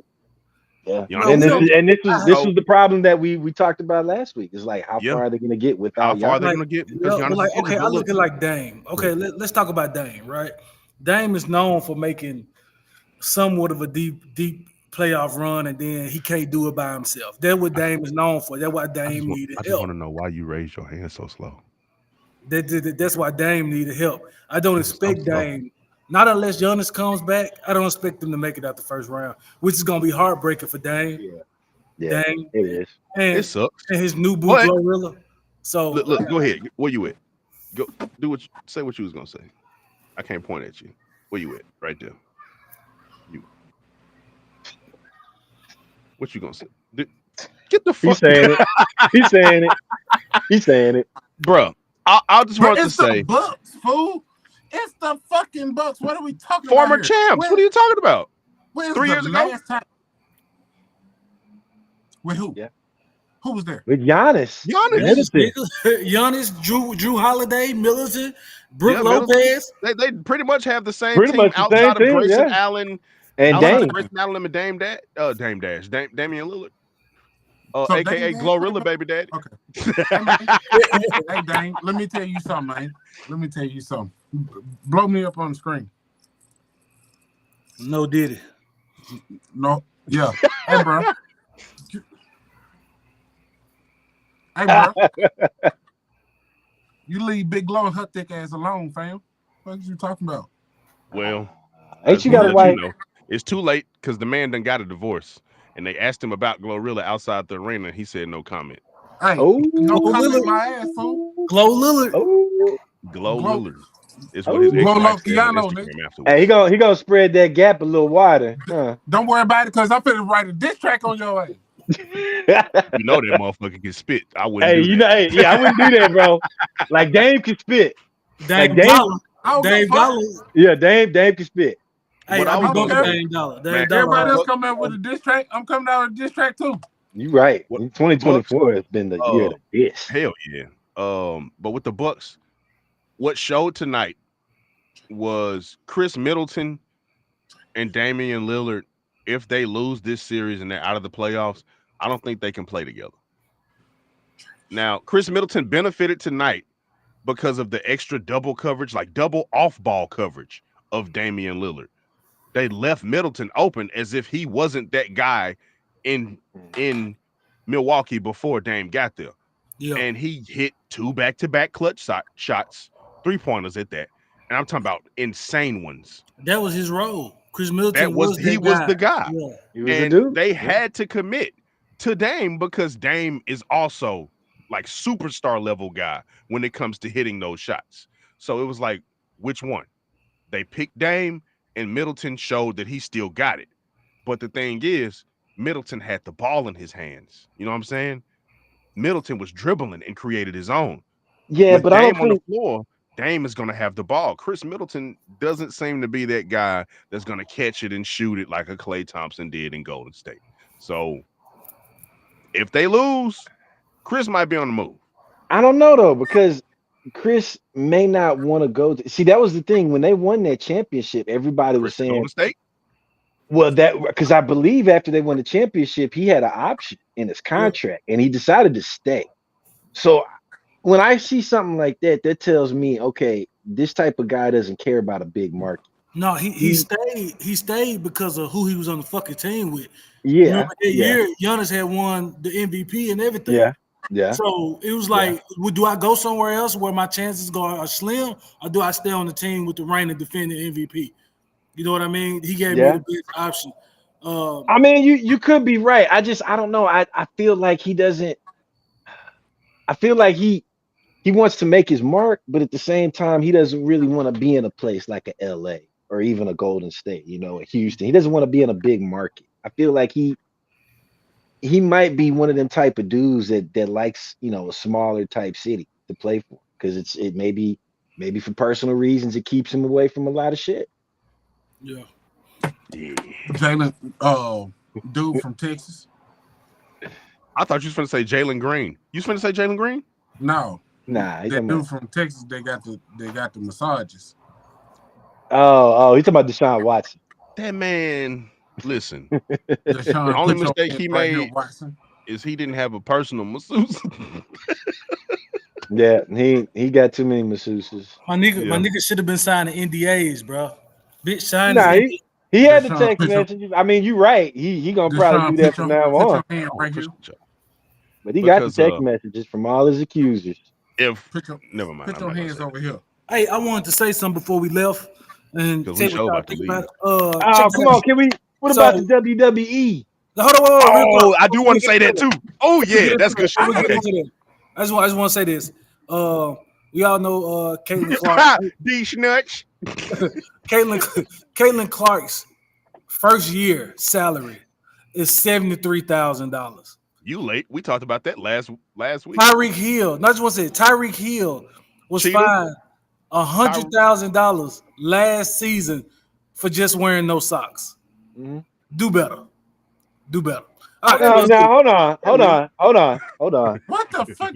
Speaker 4: Yeah. This was the problem that we talked about last week. It's like how far are they going to get without Giannis?
Speaker 3: How far are they going to get?
Speaker 5: I look at like Dame. Okay, let's talk about Dame, right? Dame is known for making somewhat of a deep playoff run, and then he can't do it by himself. That's what Dame is known for. That's why Dame needed help.
Speaker 3: I just want to know why you raised your hand so slow.
Speaker 5: That's why Dame needed help. I don't expect Dame, not unless Giannis comes back, I don't expect them to make it out the first round, which is going to be heartbreaking for Dame.
Speaker 4: Yeah,
Speaker 5: Dame,
Speaker 4: it is.
Speaker 5: And,
Speaker 3: it sucks.
Speaker 5: And his new boo Glorilla. So
Speaker 3: look, go ahead. Where you at? Go say what you was going to say. I can't point at you. Where you at? Right there. You. What you gonna say? Get the fuck.
Speaker 4: He's saying it. He's saying it. He's saying it,
Speaker 3: bro. I just want to say,
Speaker 2: the Bucks, fool. It's the fucking Bucks. What are we talking
Speaker 3: about? Former
Speaker 2: here?
Speaker 3: champs. What are you talking about?
Speaker 2: 3 years ago. With who?
Speaker 4: Yeah.
Speaker 2: Who was there?
Speaker 4: With Giannis.
Speaker 5: Giannis, Drew Holiday, Middleton, Brook Lopez.
Speaker 3: They pretty much have the same team outside of Grayson Allen
Speaker 4: and Dame.
Speaker 3: Grayson Allen and Damian Lillard. AKA Glorilla baby daddy.
Speaker 2: Okay. Hey, Dame, let me tell you something, man. Let me tell you something. Blow me up on the screen.
Speaker 5: No did it.
Speaker 2: No. Yeah. Hey, bro. Hey, bro. You leave Big Glow and her thick ass alone, fam. What are you talking about?
Speaker 3: Well,
Speaker 4: ain't you got a wife?
Speaker 3: It's too late because the man done got a divorce. And they asked him about Glorilla outside the arena. And he said no comment.
Speaker 2: Hey, no comment my ass, fool.
Speaker 5: Glow Lillard.
Speaker 3: Glow Lillard is what his ex-wife said on Instagram afterwards.
Speaker 4: Hey, he gonna spread that gap a little wider. Huh?
Speaker 2: Don't worry about it, because I'm finna write a diss track on your ass.
Speaker 3: You know that motherfucker can spit. I wouldn't.
Speaker 4: Hey, I wouldn't do that, bro. Like Dame can spit.
Speaker 5: Dame Dollar.
Speaker 4: Yeah, Dame can spit.
Speaker 5: Hey, I'm going to Dame Dollar.
Speaker 2: Everybody else come out with a diss track. I'm coming out with a diss track too.
Speaker 4: You right. 2024 has been the year of this.
Speaker 3: Hell yeah. But with the Bucks, what showed tonight was Chris Middleton and Damian Lillard. If they lose this series and they're out of the playoffs, I don't think they can play together. Now, Chris Middleton benefited tonight because of the extra double coverage, like double off-ball coverage of Damian Lillard. They left Middleton open as if he wasn't that guy in Milwaukee before Dame got there. Yeah. And he hit 2 back-to-back clutch shots, 3-pointers at that. And I'm talking about insane ones.
Speaker 5: That was his role. Chris Middleton was
Speaker 3: the guy.
Speaker 5: Yeah.
Speaker 4: He was
Speaker 3: And
Speaker 4: a dude.
Speaker 3: they had to commit to Dame because Dame is also like superstar level guy when it comes to hitting those shots. So it was like, which one? They picked Dame, and Middleton showed that he still got it. But the thing is, Middleton had the ball in his hands. You know what I'm saying? Middleton was dribbling and created his own.
Speaker 4: Yeah,
Speaker 3: With
Speaker 4: but
Speaker 3: Dame
Speaker 4: I don't
Speaker 3: on
Speaker 4: think
Speaker 3: the floor, Dame is going to have the ball. Chris Middleton doesn't seem to be that guy that's going to catch it and shoot it like a Klay Thompson did in Golden State. So if they lose, Chris might be on the move.
Speaker 4: I don't know though, because Chris may not want to go to see. That was the thing when they won that championship. Everybody was saying,
Speaker 3: Golden State.
Speaker 4: well, that because I believe after they won the championship, he had an option in his contract, and he decided to stay. So when I see something like that, that tells me, okay, this type of guy doesn't care about a big market.
Speaker 5: No, he stayed because of who he was on the fucking team with.
Speaker 4: Yeah,
Speaker 5: remember that year, Giannis had won the MVP and everything.
Speaker 4: Yeah.
Speaker 5: So it was like, do I go somewhere else where my chances are slim, or do I stay on the team with the reigning defending MVP? You know what I mean? He gave me the best option.
Speaker 4: I mean, you could be right. I don't know. I feel like he doesn't. I feel like he wants to make his mark, but at the same time, he doesn't really want to be in a place like a LA or even a Golden State, a Houston. He doesn't want to be in a big market. I feel like he might be one of them type of dudes that likes, a smaller type city to play for, because it maybe for personal reasons it keeps him away from a lot of shit.
Speaker 5: Yeah.
Speaker 2: Jalen, dude from Texas.
Speaker 3: I thought you was going to say Jalen Green. You was going to say Jalen Green?
Speaker 2: No.
Speaker 4: Nah,
Speaker 2: that dude from Texas, they got the massages.
Speaker 4: Oh, he's talking about Deshaun Watson.
Speaker 3: That man, listen.
Speaker 2: Deshaun,
Speaker 3: the only mistake he made is he didn't have a personal masseuse.
Speaker 4: Yeah, he got too many masseuses.
Speaker 5: My nigga should have been signing NDAs, bro. Bitch signed.
Speaker 4: Nah, he had the text messages. I mean, you're right. He gonna probably do that from now on. But he got the text messages from all his accusers.
Speaker 3: Never mind.
Speaker 2: Put your hands over here.
Speaker 5: Hey, I wanted to say something before we left. And
Speaker 3: we show about to leave.
Speaker 4: Come on, can we? What about the WWE?
Speaker 5: Hold on,
Speaker 3: I do want to say that too. Oh yeah, that's good shit. Okay.
Speaker 5: I just want to say this. We all know Caitlin Clark.
Speaker 3: D Schnutch.
Speaker 5: Caitlin Clark's first year salary is $73,000.
Speaker 3: You late? We talked about that last week.
Speaker 5: Tyreek Hill. I just want to say Tyreek Hill was fined $100,000 last season for just wearing no socks.
Speaker 4: Mm-hmm.
Speaker 5: Do better.
Speaker 4: Hold on.
Speaker 2: What the fuck?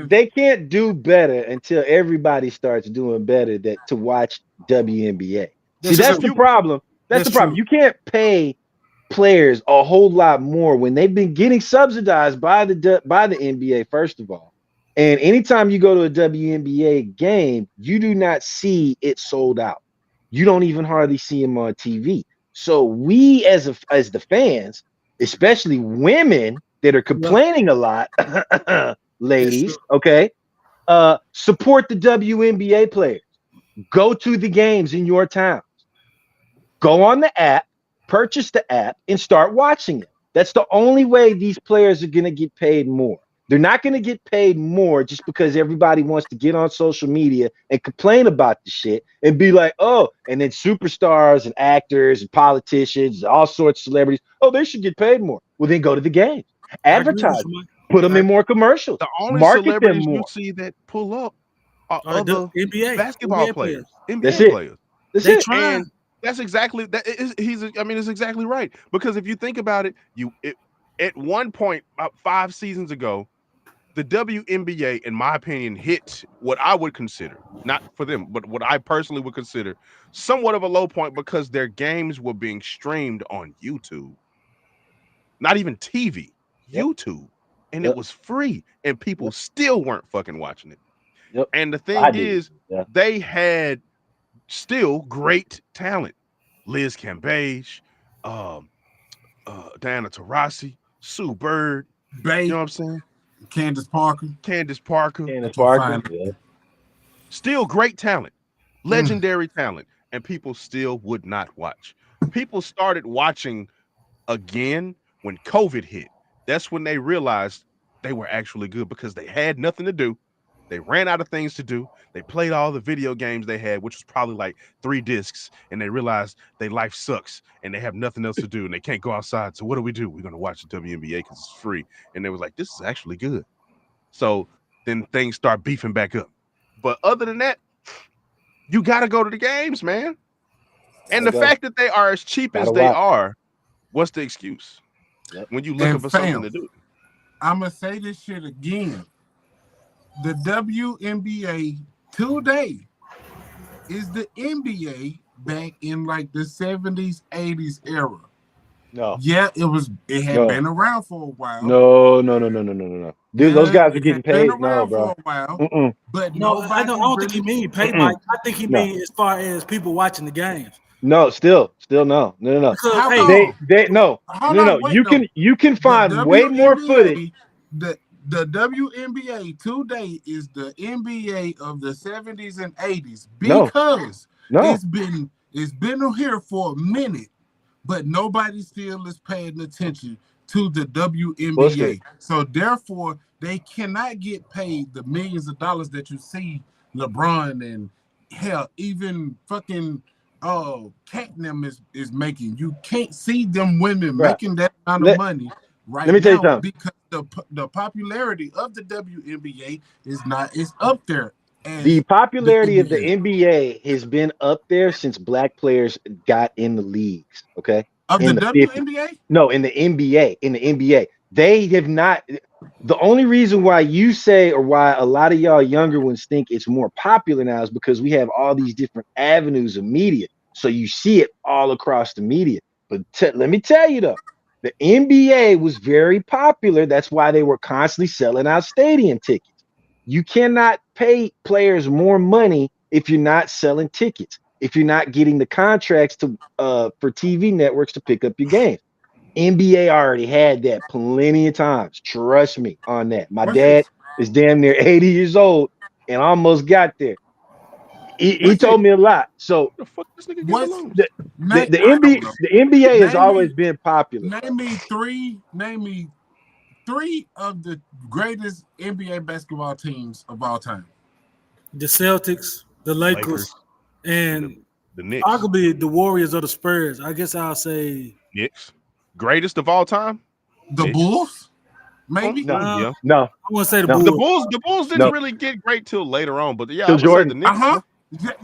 Speaker 4: They can't do better until everybody starts doing better to watch WNBA. That's the problem. That's the problem. You can't pay players a whole lot more when they've been getting subsidized by the NBA, first of all. And anytime you go to a WNBA game, you do not see it sold out. You don't even hardly see them on TV. So we as the fans, especially women that are complaining a lot, ladies, okay, support the WNBA players. Go to the games in your towns. Go on the app, purchase the app, and start watching it. That's the only way these players are going to get paid more. They're not going to get paid more just because everybody wants to get on social media and complain about the shit and be like, oh, and then superstars and actors and politicians, all sorts of celebrities, oh, they should get paid more. Well, then go to the games, advertise, put them in more commercials,
Speaker 3: the only
Speaker 4: market
Speaker 3: celebrities
Speaker 4: them more.
Speaker 3: You see that pull up are other
Speaker 5: NBA
Speaker 3: basketball players,
Speaker 4: That's
Speaker 3: NBA players.
Speaker 4: That's
Speaker 5: they
Speaker 4: it.
Speaker 5: trying.
Speaker 3: And that's exactly that. It's exactly right, because if you think about it, at one point about 5 seasons ago, the WNBA, in my opinion, hit what I would consider, not for them, but what I personally would consider somewhat of a low point, because their games were being streamed on YouTube. Not even TV, YouTube. And it was free, and people still weren't fucking watching it.
Speaker 4: Yep.
Speaker 3: And the thing is, they had still great talent. Liz Cambage, Diana Taurasi, Sue Bird,
Speaker 2: Bay.
Speaker 3: You know what I'm saying?
Speaker 2: Candace Parker.
Speaker 4: Yeah.
Speaker 3: Still great talent, legendary talent. and people still would not watch. People started watching again when COVID hit. That's when they realized they were actually good because they had nothing to do. They ran out of things to do. They played all the video games they had, which was probably like 3 discs, and they realized their life sucks and they have nothing else to do and they can't go outside. So what do? We're going to watch the WNBA because it's free. And they was like, this is actually good. So then things start beefing back up. But other than that, you got to go to the games, man. And the fact that they are as cheap as they are, what's the excuse? Yep. When you looking for something to do?
Speaker 2: I'm going to say this shit again. The WNBA today is the NBA back in like the 70s, 80s era.
Speaker 4: No.
Speaker 2: Yeah, it had been around for a while.
Speaker 4: No. Dude, those guys are getting paid.
Speaker 2: No, bro.
Speaker 4: For
Speaker 2: a while, but
Speaker 5: no, I don't think he mean paid, Mike. I think he mean as far as people watching the games.
Speaker 4: No, still no.
Speaker 5: Because,
Speaker 4: You can find way more footage.
Speaker 2: The WNBA today is the NBA of the 70s and 80s because it's been here for a minute, but nobody still is paying attention to the WNBA. So therefore, they cannot get paid the millions of dollars that you see LeBron and hell, even fucking Catnam is making. You can't see them women making that amount of money right now because the popularity of the WNBA is up there.
Speaker 4: The popularity of the NBA has been up there since black players got in the leagues. Okay,
Speaker 2: of the WNBA?
Speaker 4: No, in the NBA. In the NBA, they have not. The only reason why you say, or why a lot of y'all younger ones think it's more popular now, is because we have all these different avenues of media. So you see it all across the media. But let me tell you though, the NBA was very popular. That's why they were constantly selling out stadium tickets. You cannot pay players more money if you're not selling tickets, if you're not getting the contracts to for TV networks to pick up your games. NBA already had that plenty of times. Trust me on that. My dad is damn near 80 years old and almost got there. He told me a lot. So
Speaker 3: the fuck this nigga
Speaker 4: the NBA has always been popular.
Speaker 2: Name me three of the greatest NBA basketball teams of all time.
Speaker 5: The Celtics, the Lakers. And
Speaker 3: the Knicks.
Speaker 5: Arguably the Warriors or the Spurs. I guess I'll say
Speaker 3: Knicks. Greatest of all time?
Speaker 2: The Bulls? Maybe?
Speaker 4: No.
Speaker 5: I want to say the Bulls.
Speaker 3: The Bulls didn't really get great till later on, but yeah,
Speaker 4: till Jordan.
Speaker 3: The Knicks.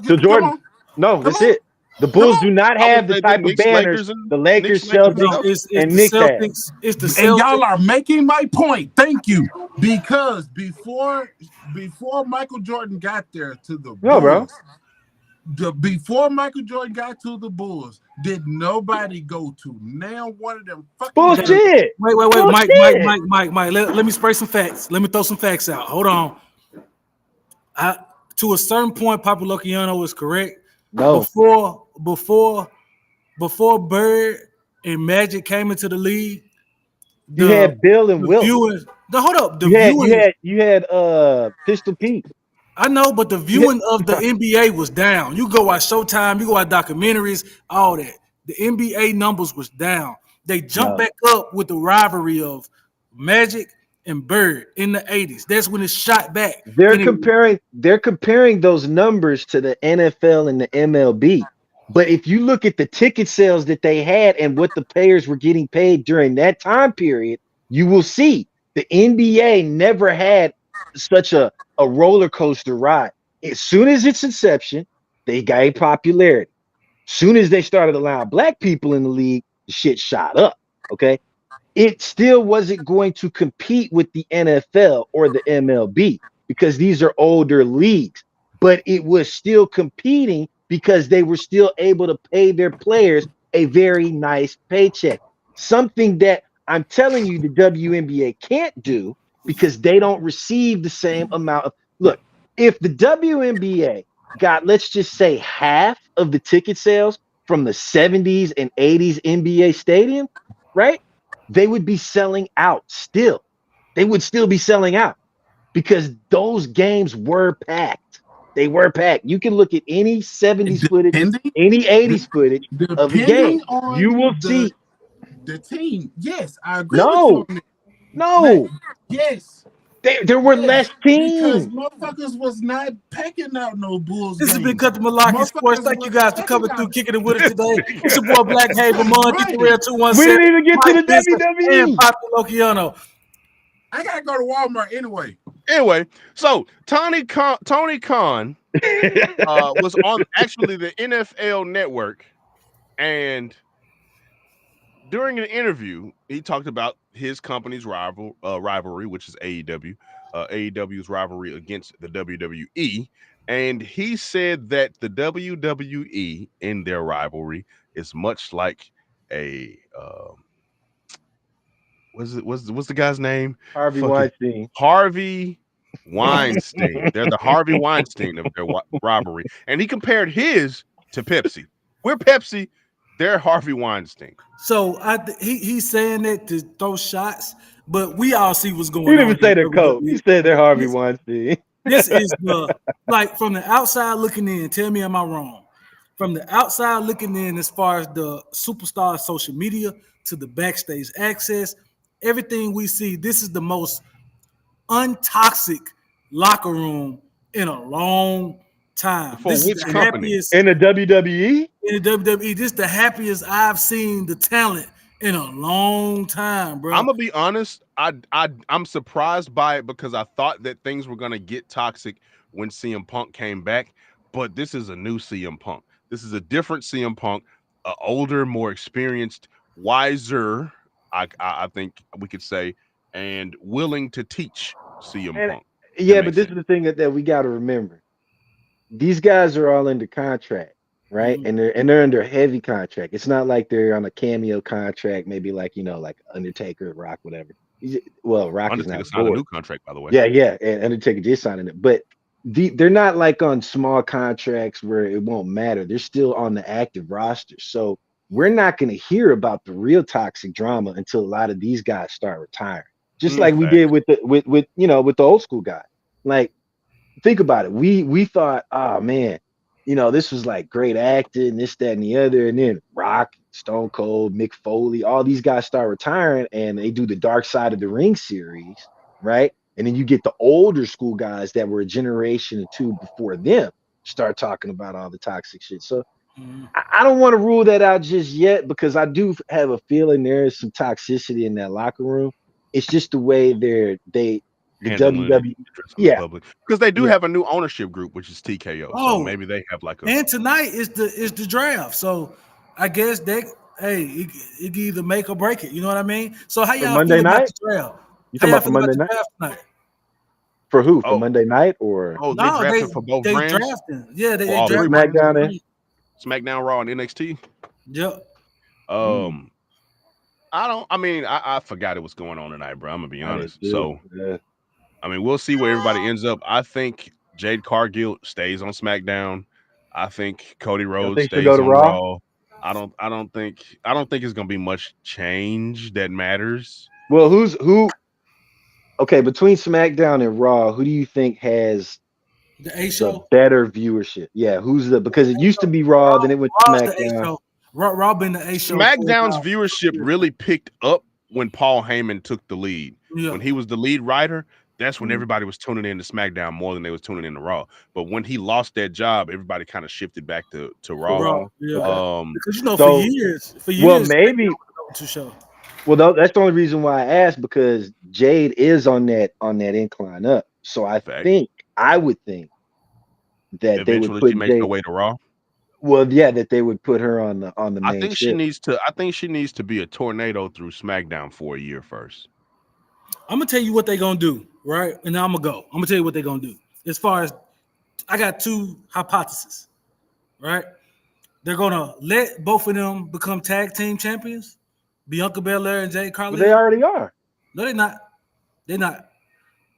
Speaker 4: Till Jordan. No, that's it. The Bulls do not have the type of banners the Lakers, Celtics, and Knicks have.
Speaker 5: It's the Celtics.
Speaker 2: And y'all are making my point. Thank you. Because before Michael Jordan got there to the Bulls, before Michael Jordan got to the Bulls, did nobody go to now one of them fucking
Speaker 4: bullshit?
Speaker 5: Wait, Mike. Let me spray some facts. Let me throw some facts out. Hold on. To a certain point, Papa Lokiano is correct.
Speaker 4: No.
Speaker 5: Before Bird and Magic came into the league,
Speaker 4: you had Bill and Wilt.
Speaker 5: Hold up.
Speaker 4: You had Pistol Pete.
Speaker 5: I know, but the viewing of the NBA was down. You go watch Showtime, you go watch documentaries, all that. The NBA numbers was down. They jumped back up with the rivalry of Magic and Bird in the 80s. That's when it shot back.
Speaker 4: They're comparing those numbers to the NFL and the MLB. But if you look at the ticket sales that they had and what the players were getting paid during that time period, you will see the NBA never had such a roller coaster ride. As soon as its inception, they gained popularity. Soon as they started allowing black people in the league, the shit shot up. Okay. It still wasn't going to compete with the NFL or the MLB because these are older leagues, but it was still competing because they were still able to pay their players a very nice paycheck. Something that I'm telling you the WNBA can't do because they don't receive the same amount of look. If the WNBA got, let's just say, half of the ticket sales from the 70s and 80s NBA stadium, right? They would be selling out still. They would still be selling out because those games were packed. They were packed. You can look at any 70s footage, any 80s footage of the game. You will see
Speaker 2: the team. Yes, I agree with you
Speaker 4: no,
Speaker 2: on that.
Speaker 4: no.
Speaker 2: Yes.
Speaker 4: There were less
Speaker 2: Because
Speaker 4: teams.
Speaker 2: motherfuckers was not packing out no Bulls
Speaker 5: This has been
Speaker 2: games.
Speaker 5: Cut the Malarkey Sports. Thank you guys for coming through, kicking it with us today. It's your boy Black Haven Mon, Get the Real 217.
Speaker 4: We didn't even get to
Speaker 5: Mike
Speaker 4: the
Speaker 5: Benson,
Speaker 4: WWE.
Speaker 5: and Poppy Lokiano.
Speaker 2: I gotta go to Walmart anyway.
Speaker 3: Anyway, so Tony Khan was on actually the NFL Network, and during an interview, he talked about his company's rivalry, which is AEW, AEW's rivalry against the WWE, and he said that the WWE in their rivalry is much like a what's the guy's name?
Speaker 4: Harvey Weinstein.
Speaker 3: Harvey Weinstein. They're the Harvey Weinstein of their rivalry, and he compared his to Pepsi. We're Pepsi. They're Harvey Weinstein.
Speaker 5: So he's saying that to throw shots, but we all see what's going on.
Speaker 4: He didn't even say they're coach. He said they're Harvey Weinstein.
Speaker 5: This is like from the outside looking in. Tell me, am I wrong? From the outside looking in, as far as the superstar social media to the backstage access, everything we see, this is the most untoxic locker room in a long time.
Speaker 3: For
Speaker 5: this
Speaker 3: which
Speaker 5: is the
Speaker 3: company?
Speaker 5: Happiest,
Speaker 4: in the WWE?
Speaker 5: In the WWE, this is the happiest I've seen the talent in a long time, bro.
Speaker 3: I'm gonna be honest. I'm surprised by it because I thought that things were gonna get toxic when CM Punk came back, but this is a new CM Punk. This is a different CM Punk, older, more experienced, wiser. I think we could say, and willing to teach CM Punk.
Speaker 4: Yeah, but this is the thing that we got to remember. These guys are all under contract, right? Mm-hmm. And they're under heavy contract. It's not like they're on a cameo contract, maybe like like Undertaker, Rock, whatever. Well, Rock
Speaker 3: Undertaker
Speaker 4: is not
Speaker 3: signed a new contract, by the way.
Speaker 4: Yeah, and Undertaker did sign it, but they're not like on small contracts where it won't matter. They're still on the active roster, so we're not going to hear about the real toxic drama until a lot of these guys start retiring. Just like we did with the old school guy. Like, think about it. We thought, oh man, this was like great acting, this, that, and the other. And then Rock, Stone Cold, Mick Foley, all these guys start retiring and they do the Dark Side of the Ring series, right? And then you get the older school guys that were a generation or two before them start talking about all the toxic shit. So I don't want to rule that out just yet because I do have a feeling there is some toxicity in that locker room. It's just the way the WWE,
Speaker 3: because they do have a new ownership group, which is TKO.
Speaker 5: Oh,
Speaker 3: so maybe they have like a.
Speaker 5: And tonight is the draft, so I guess it can either make or break it. You know what I mean? So how y'all
Speaker 4: Monday
Speaker 5: feel
Speaker 4: night?
Speaker 5: about the draft?
Speaker 4: You talking about for Monday night?
Speaker 5: Tonight?
Speaker 4: For who? For Monday night or?
Speaker 3: Oh, they drafted for both brands.
Speaker 5: Drafting. Yeah, they
Speaker 4: drafted
Speaker 3: SmackDown, Raw, and NXT.
Speaker 5: Yep.
Speaker 3: I forgot it was going on tonight, bro. I'm gonna be honest. So, I mean, we'll see where everybody ends up. I think Jade Cargill stays on SmackDown. I think Cody Rhodes stays on Raw. I don't think it's gonna be much change that matters.
Speaker 4: Well, who? Okay, between SmackDown and Raw, who do you think has
Speaker 5: the A show
Speaker 4: better viewership? Yeah, because it used to be Raw, then it went to SmackDown.
Speaker 5: Raw been the A show.
Speaker 3: SmackDown's viewership really picked up when Paul Heyman took the lead. Yeah. When he was the lead writer, that's when everybody was tuning in to SmackDown more than they was tuning in to Raw. But when he lost that job, everybody kind of shifted back to Raw.
Speaker 5: Yeah. Because for years.
Speaker 4: Well, maybe
Speaker 5: to show.
Speaker 4: Well, that's the only reason why I asked, because Jade is on that incline up. So I would think that
Speaker 3: eventually
Speaker 4: they would put
Speaker 3: she makes her way to Raw.
Speaker 4: Well, yeah, that they would put her on the main.
Speaker 3: I think she needs to be a tornado through SmackDown for a year first.
Speaker 5: I'm gonna tell you what they're gonna do, right? And now I'm gonna tell you what they're gonna do. As far as I got two hypotheses, right? They're gonna let both of them become tag team champions, Bianca Belair and Jade Cargill.
Speaker 4: Well, they already are.
Speaker 5: No, they're not. They're not.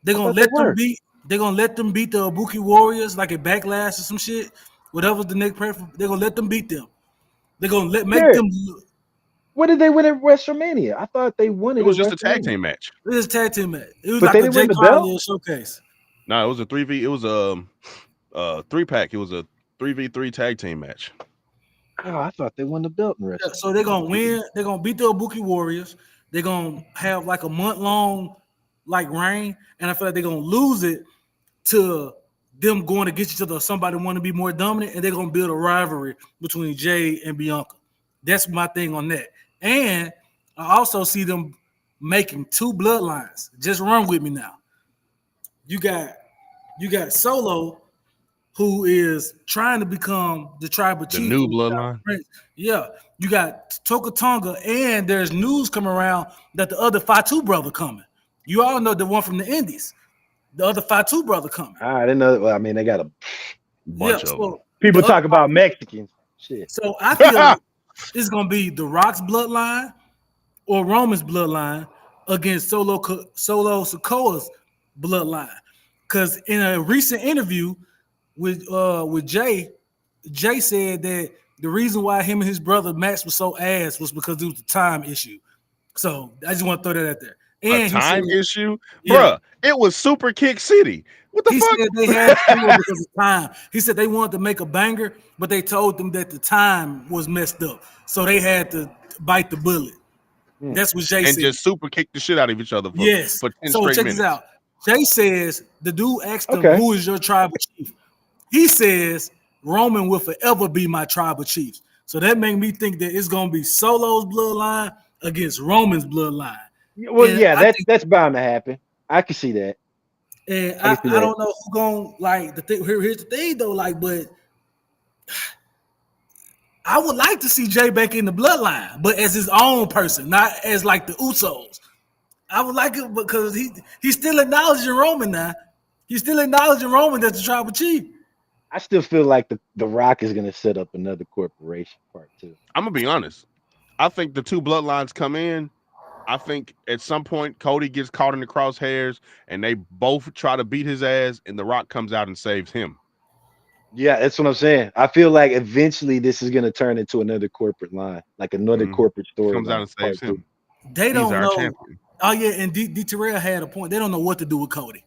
Speaker 5: They're gonna let them beat. They're gonna let them beat the Ibuki Warriors like a Backlash or some shit. Whatever's the next preference, they're gonna let them beat them. They're gonna make them.
Speaker 4: What did they win at WrestleMania? I thought they won it.
Speaker 3: It was just a tag team match.
Speaker 5: It was a tag team match. It was
Speaker 4: but
Speaker 5: like a Jake Cargill showcase.
Speaker 3: No, it was a 3v. It was 3-pack. It was a 3v3 tag team match.
Speaker 4: Oh, I thought they won the belt in wrestling.
Speaker 5: So they're gonna win. They're gonna beat the Ibuki Warriors. They're gonna have like a month-long like reign, and I feel like they're gonna lose it to them going against each other. Somebody want to be more dominant, and they're gonna build a rivalry between Jay and Bianca. That's my thing on that. And I also see them making 2 bloodlines. Just run with me now. You got Solo, who is trying to become the tribal chief.
Speaker 3: The new bloodline.
Speaker 5: Yeah. You got Toka Tonga, and there's news coming around that the other Fatu brother coming. You all know the one from the Indies. The other Fatu brother coming.
Speaker 4: I didn't know. Well, I mean, they got a
Speaker 3: bunch of them.
Speaker 4: People talk about Mexicans. Shit.
Speaker 5: So I feel like it's gonna be The Rock's bloodline or Roman's bloodline against Solo Sikoa's bloodline. Because in a recent interview with Jay said that the reason why him and his brother Max was so ass was because it was a time issue. So I just want to throw that out there. And
Speaker 3: a time issue, bruh. It was Super Kick City. What the fuck?
Speaker 5: Said they had to do it because of time. He said they wanted to make a banger, but they told them that the time was messed up, so they had to bite the bullet. That's what Jay said.
Speaker 3: And just super kick the shit out of each other. For 10
Speaker 5: so
Speaker 3: straight
Speaker 5: check
Speaker 3: minutes.
Speaker 5: this out. Jay says the dude asked him, "Who is your tribal chief?" He says Roman will forever be my tribal chief. So that made me think that it's gonna be Solo's bloodline against Roman's bloodline.
Speaker 4: Well, and that's bound to happen. I can see that.
Speaker 5: And I don't know who gonna like the thing. Here's the thing though, like, but I would like to see Jay back in the bloodline, but as his own person, not as like the Usos. I would like it because he's still acknowledging Roman now. He's still acknowledging Roman as the tribal chief.
Speaker 4: I still feel like the Rock is gonna set up another corporation part 2.
Speaker 3: I'm gonna be honest. I think the 2 bloodlines come in. I think at some point Cody gets caught in the crosshairs and they both try to beat his ass and The Rock comes out and saves him.
Speaker 4: Yeah, that's what I'm saying. I feel like eventually this is going to turn into another corporate line, like another corporate story.
Speaker 3: Comes out and saves him.
Speaker 5: They don't know. Champion. Oh, yeah, and D. Terrell had a point. They don't know what to do with Cody.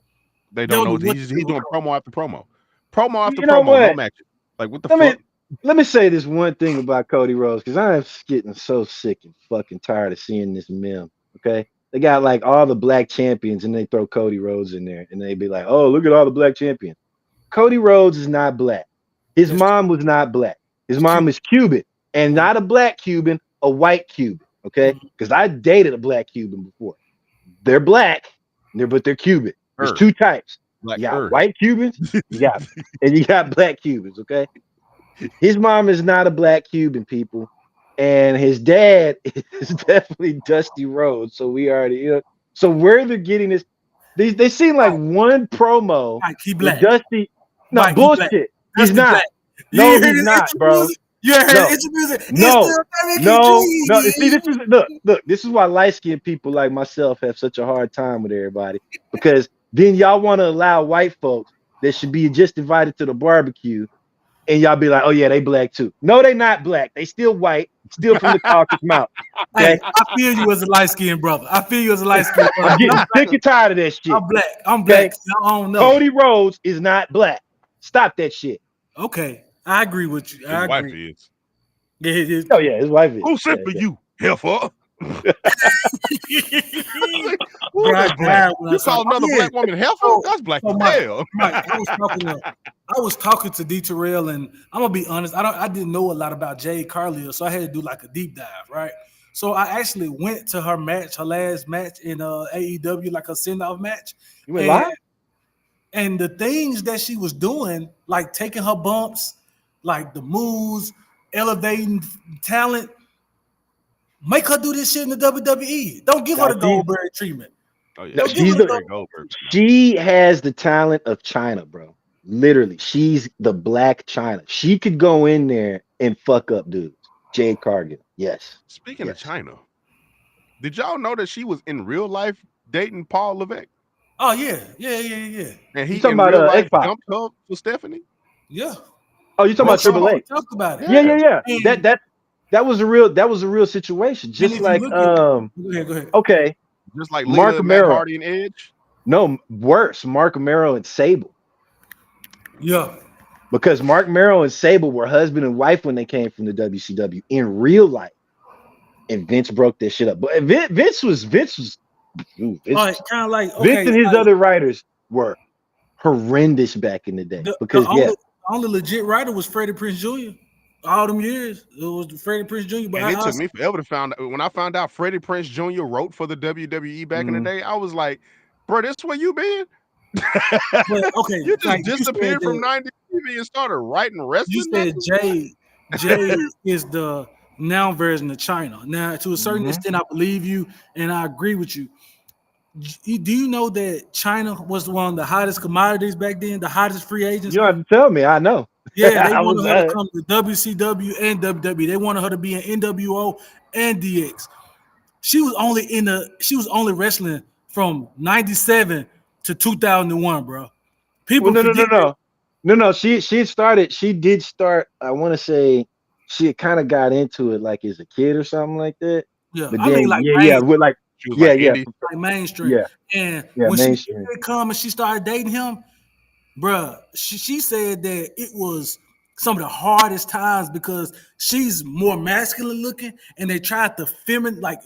Speaker 3: They don't know. He's doing promo after promo. Promo after promo, no matches. Like, what the fuck?
Speaker 4: Let me say this one thing about Cody Rhodes, because I am getting so sick and fucking tired of seeing this meme, okay? They got, like, all the black champions, and they throw Cody Rhodes in there, and they be like, oh, look at all the black champions. Cody Rhodes is not black. His mom was not black. His mom is Cuban, and not a black Cuban, a white Cuban, okay? Because I dated a black Cuban before. They're black, but they're Cuban. There's 2 types. You got white Cubans, you got black Cubans, okay? His mom is not a black Cuban, people, and his dad is definitely Dusty Rhodes. So we already, so where they're getting this, they seem like one promo.
Speaker 5: Like he black.
Speaker 4: Dusty, no
Speaker 5: Mike,
Speaker 4: bullshit. He's not.
Speaker 5: Black.
Speaker 4: No, he's not, bro.
Speaker 5: You heard his music.
Speaker 4: No. See, this is look. This is why light-skinned people like myself have such a hard time with everybody, because then y'all want to allow white folks that should be just invited to the barbecue. And y'all be like, oh, yeah, they black too. No, they not black. They still white, still from the Caucasus Mountain. Okay?
Speaker 5: Hey, I feel you as a light-skinned brother. I'm
Speaker 4: getting sick and tired of that shit.
Speaker 5: I'm black. I don't know.
Speaker 4: Cody Rhodes is not black. Stop that shit.
Speaker 5: Okay. I agree with you.
Speaker 3: His wife is.
Speaker 5: Yeah, it is.
Speaker 4: Oh, yeah, his wife is.
Speaker 3: Who sent for you, heifer?
Speaker 5: You
Speaker 3: call another black woman heifer? That's black as hell.
Speaker 5: I was talking to D. Terrell, and I'm gonna be honest. I didn't know a lot about Jade Carlier, so I had to do like a deep dive, right? So I actually went to her last match in AEW, like a send-off match.
Speaker 4: You went live?
Speaker 5: And the things that she was doing, like taking her bumps, like the moves, elevating talent, make her do this shit in the WWE. Don't give her the Goldberg treatment.
Speaker 3: Oh, yeah.
Speaker 4: She has the talent of China, bro. Literally, she's the black China. She could go in there and fuck up dudes. Jade Cargill, yes.
Speaker 3: Speaking of China, did y'all know that she was in real life dating Paul Levesque?
Speaker 5: Oh yeah.
Speaker 3: And he in real life jumped her for Stephanie.
Speaker 5: Yeah.
Speaker 4: Oh, you talking about Triple H?
Speaker 5: Talked about it.
Speaker 4: Yeah. That was a real situation. Just like
Speaker 5: go ahead.
Speaker 4: Okay.
Speaker 3: Just like Mark Amaro, Hardy and Edge.
Speaker 4: No, worse. Mark Amaro and Sable.
Speaker 5: Yeah.
Speaker 4: Because Mark Merrill and Sable were husband and wife when they came from the WCW in real life, and Vince broke that shit up. But Vince was Vince
Speaker 5: kind of like
Speaker 4: Vince
Speaker 5: okay,
Speaker 4: and his
Speaker 5: like,
Speaker 4: other writers were horrendous back in the day.
Speaker 5: the
Speaker 4: Because
Speaker 5: only legit writer was Freddie Prinze Jr. All them years, it was Freddie Prinze Jr. But
Speaker 3: and it took me forever to find out. When I found out Freddie Prinze Jr. wrote for the WWE back in the day, I was like, bro, this where you been?
Speaker 5: But okay,
Speaker 3: you just
Speaker 5: like
Speaker 3: disappeared from 90 TV and started writing wrestling.
Speaker 5: You said Jay is the now version of China. Now, to a certain extent, I believe you and I agree with you. Do you know that China was one of the hottest commodities back then, the hottest free agents?
Speaker 4: you don't have to tell me. I know.
Speaker 5: Yeah, they wanted her to come to WCW and WWE. They wanted her to be in NWO and DX. She was only wrestling from 97 to 2001, bro. People
Speaker 4: No. She did start. I want to say she kind of got into it like as a kid or something like that.
Speaker 5: Yeah,
Speaker 4: But
Speaker 5: I
Speaker 4: then
Speaker 5: mean, like
Speaker 4: we're like
Speaker 3: she was like indie.
Speaker 5: like mainstream.
Speaker 4: Yeah.
Speaker 5: And
Speaker 4: Yeah,
Speaker 5: when
Speaker 4: mainstream.
Speaker 5: she did come and she started dating him, bruh, she said that it was some of the hardest times because she's more masculine looking, and they tried to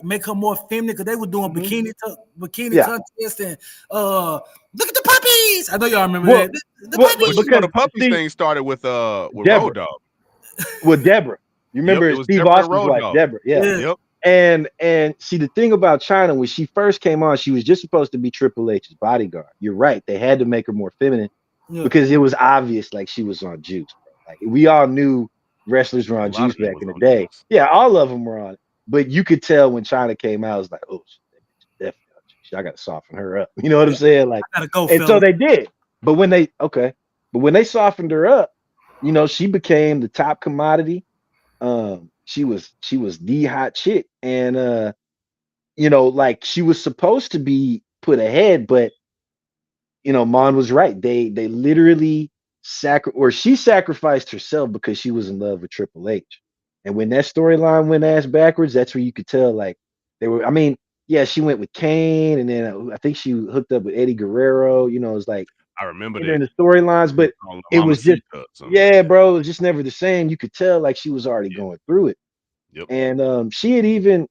Speaker 5: make her more feminine because they were doing bikini contests and look at the puppies. I know y'all remember that. The puppies.
Speaker 3: Because the puppies thing started with Road Dogg.
Speaker 4: With Deborah. You remember Steve Austin's wife, Deborah. Yeah. And see, the thing about China, when she first came on, she was just supposed to be Triple H's bodyguard. You're right. They had to make her more feminine because it was obvious like she was on juice. Like we all knew wrestlers were on juice back in the day. Juice. Yeah, all of them were on it. But you could tell when China came out, it was like, oh, definitely on juice. I got to soften her up. You know what I'm saying? Like, so they did. But when they softened her up, you know, she became the top commodity. She was the hot chick, and you know, like she was supposed to be put ahead, but you know, Mon was right. They literally she sacrificed herself because she was in love with Triple H. And when that storyline went ass backwards, that's where you could tell like they were. I mean, yeah, she went with Kane, and then I think she hooked up with Eddie Guerrero. You know, it's like
Speaker 3: I remember that
Speaker 4: in the storylines, but it was just bro, it was just never the same. You could tell like she was already going through it.
Speaker 3: Yep.
Speaker 4: And she even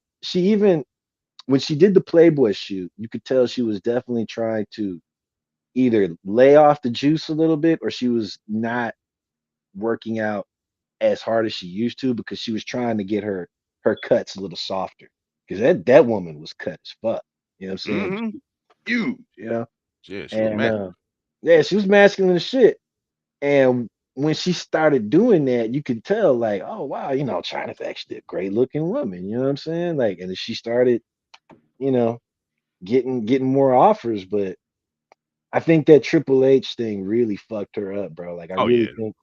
Speaker 4: when she did the Playboy shoot, you could tell she was definitely trying to either lay off the juice a little bit, or she was not working out as hard as she used to because she was trying to get her cuts a little softer. Because that woman was cut as fuck. You know what I'm saying? Huge, you know?
Speaker 3: Yeah, she was masculine.
Speaker 4: Yeah, she was masculine as shit. And when she started doing that, you could tell, like, oh wow, you know, China's actually a great looking woman. You know what I'm saying? Like, and she started, you know, getting more offers. But I think that Triple H thing really fucked her up, bro. Like, I really think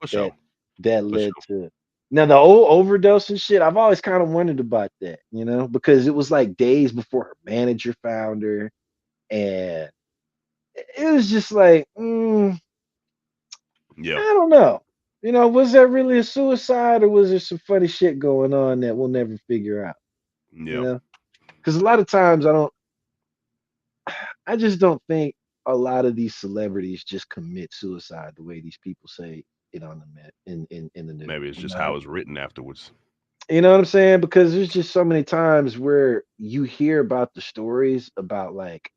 Speaker 4: that led to now the old overdose and shit. I've always kind of wondered about that, you know, because it was like days before her manager found her, and it was just like, I don't know. You know, was that really a suicide, or was there some funny shit going on that we'll never figure out?
Speaker 3: Yeah.
Speaker 4: You know, because a lot of times I just don't think a lot of these celebrities just commit suicide the way these people say it on the in the news.
Speaker 3: Maybe it's just how it's written afterwards.
Speaker 4: You know what I'm saying? Because there's just so many times where you hear about the stories about like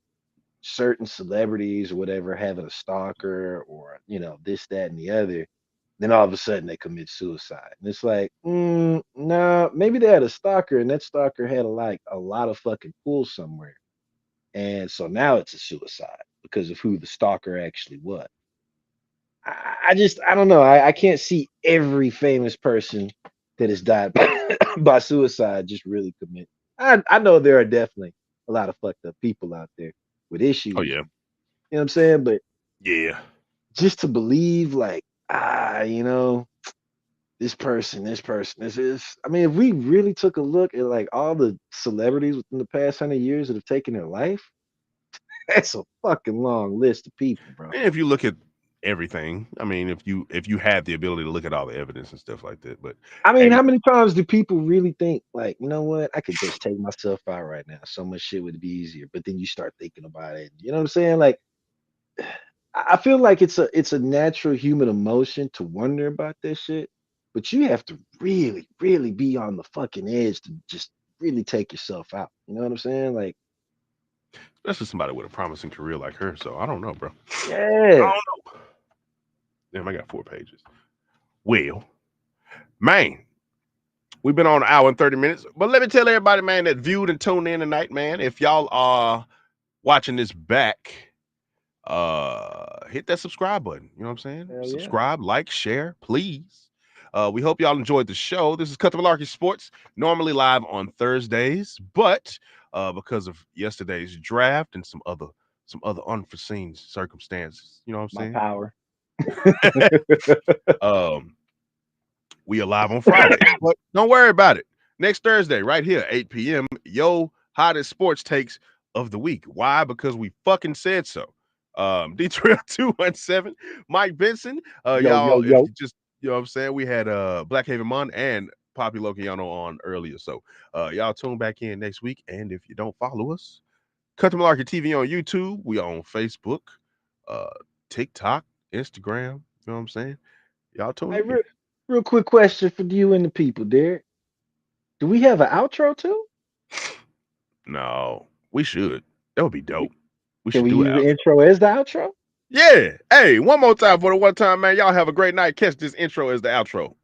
Speaker 4: certain celebrities or whatever having a stalker or, you know, this, that, and the other. Then all of a sudden they commit suicide. And it's like, nah, maybe they had a stalker and that stalker had a lot of fucking pull somewhere. And so now it's a suicide because of who the stalker actually was. I don't know. I can't see every famous person that has died by suicide just really commit. I know there are definitely a lot of fucked up people out there with issues.
Speaker 3: Oh yeah.
Speaker 4: You know what I'm saying? But
Speaker 3: yeah,
Speaker 4: just to believe like, you know, this person, this is. I mean, if we really took a look at like all the celebrities within the past 100 years that have taken their life, that's a fucking long list of people, bro.
Speaker 3: And if you look at everything, I mean, if you had the ability to look at all the evidence and stuff like that, but
Speaker 4: I mean, how many times do people really think like, you know what, I could just take myself out right now, so much shit would be easier, but then you start thinking about it, you know what I'm saying? Like, I feel like it's a natural human emotion to wonder about this shit, but you have to really, really be on the fucking edge to just really take yourself out. You know what I'm saying? Like,
Speaker 3: especially somebody with a promising career like her. So I don't know, bro. I
Speaker 4: yeah.
Speaker 3: don't know. Damn, I got 4 pages. Well, man, we've been on an hour and 30 minutes. But let me tell everybody, man, that viewed and tuned in tonight, man. If y'all are watching this back, hit that subscribe button. You know what I'm saying?
Speaker 4: Hell yeah.
Speaker 3: Subscribe, like, share, please. We hope y'all enjoyed the show. This is Cut the Malarkey Sports, normally live on Thursdays, but because of yesterday's draft and some other unforeseen circumstances, you know what I'm
Speaker 4: My
Speaker 3: saying? We are live on Friday, but don't worry about it. Next Thursday, right here, 8 p.m., yo hottest sports takes of the week. Why? Because we fucking said so. D-Trail 217, Mike Benson. Y'all, if you just, you know what I'm saying, we had Black Haven Mon and Poppy Lokiano on earlier. So y'all tune back in next week. And if you don't follow us, Cut the Malarkey TV on YouTube. We are on Facebook, TikTok, Instagram. You know what I'm saying? Y'all tune in.
Speaker 4: Real quick question for you and the people, Derek. Do we have an outro too?
Speaker 3: No, we should. That would be dope. We
Speaker 4: Can
Speaker 3: should
Speaker 4: we
Speaker 3: do
Speaker 4: use
Speaker 3: it.
Speaker 4: the intro as the outro?
Speaker 3: Yeah. Hey, one more time for the one time, man. Y'all have a great night. Catch this intro as the outro.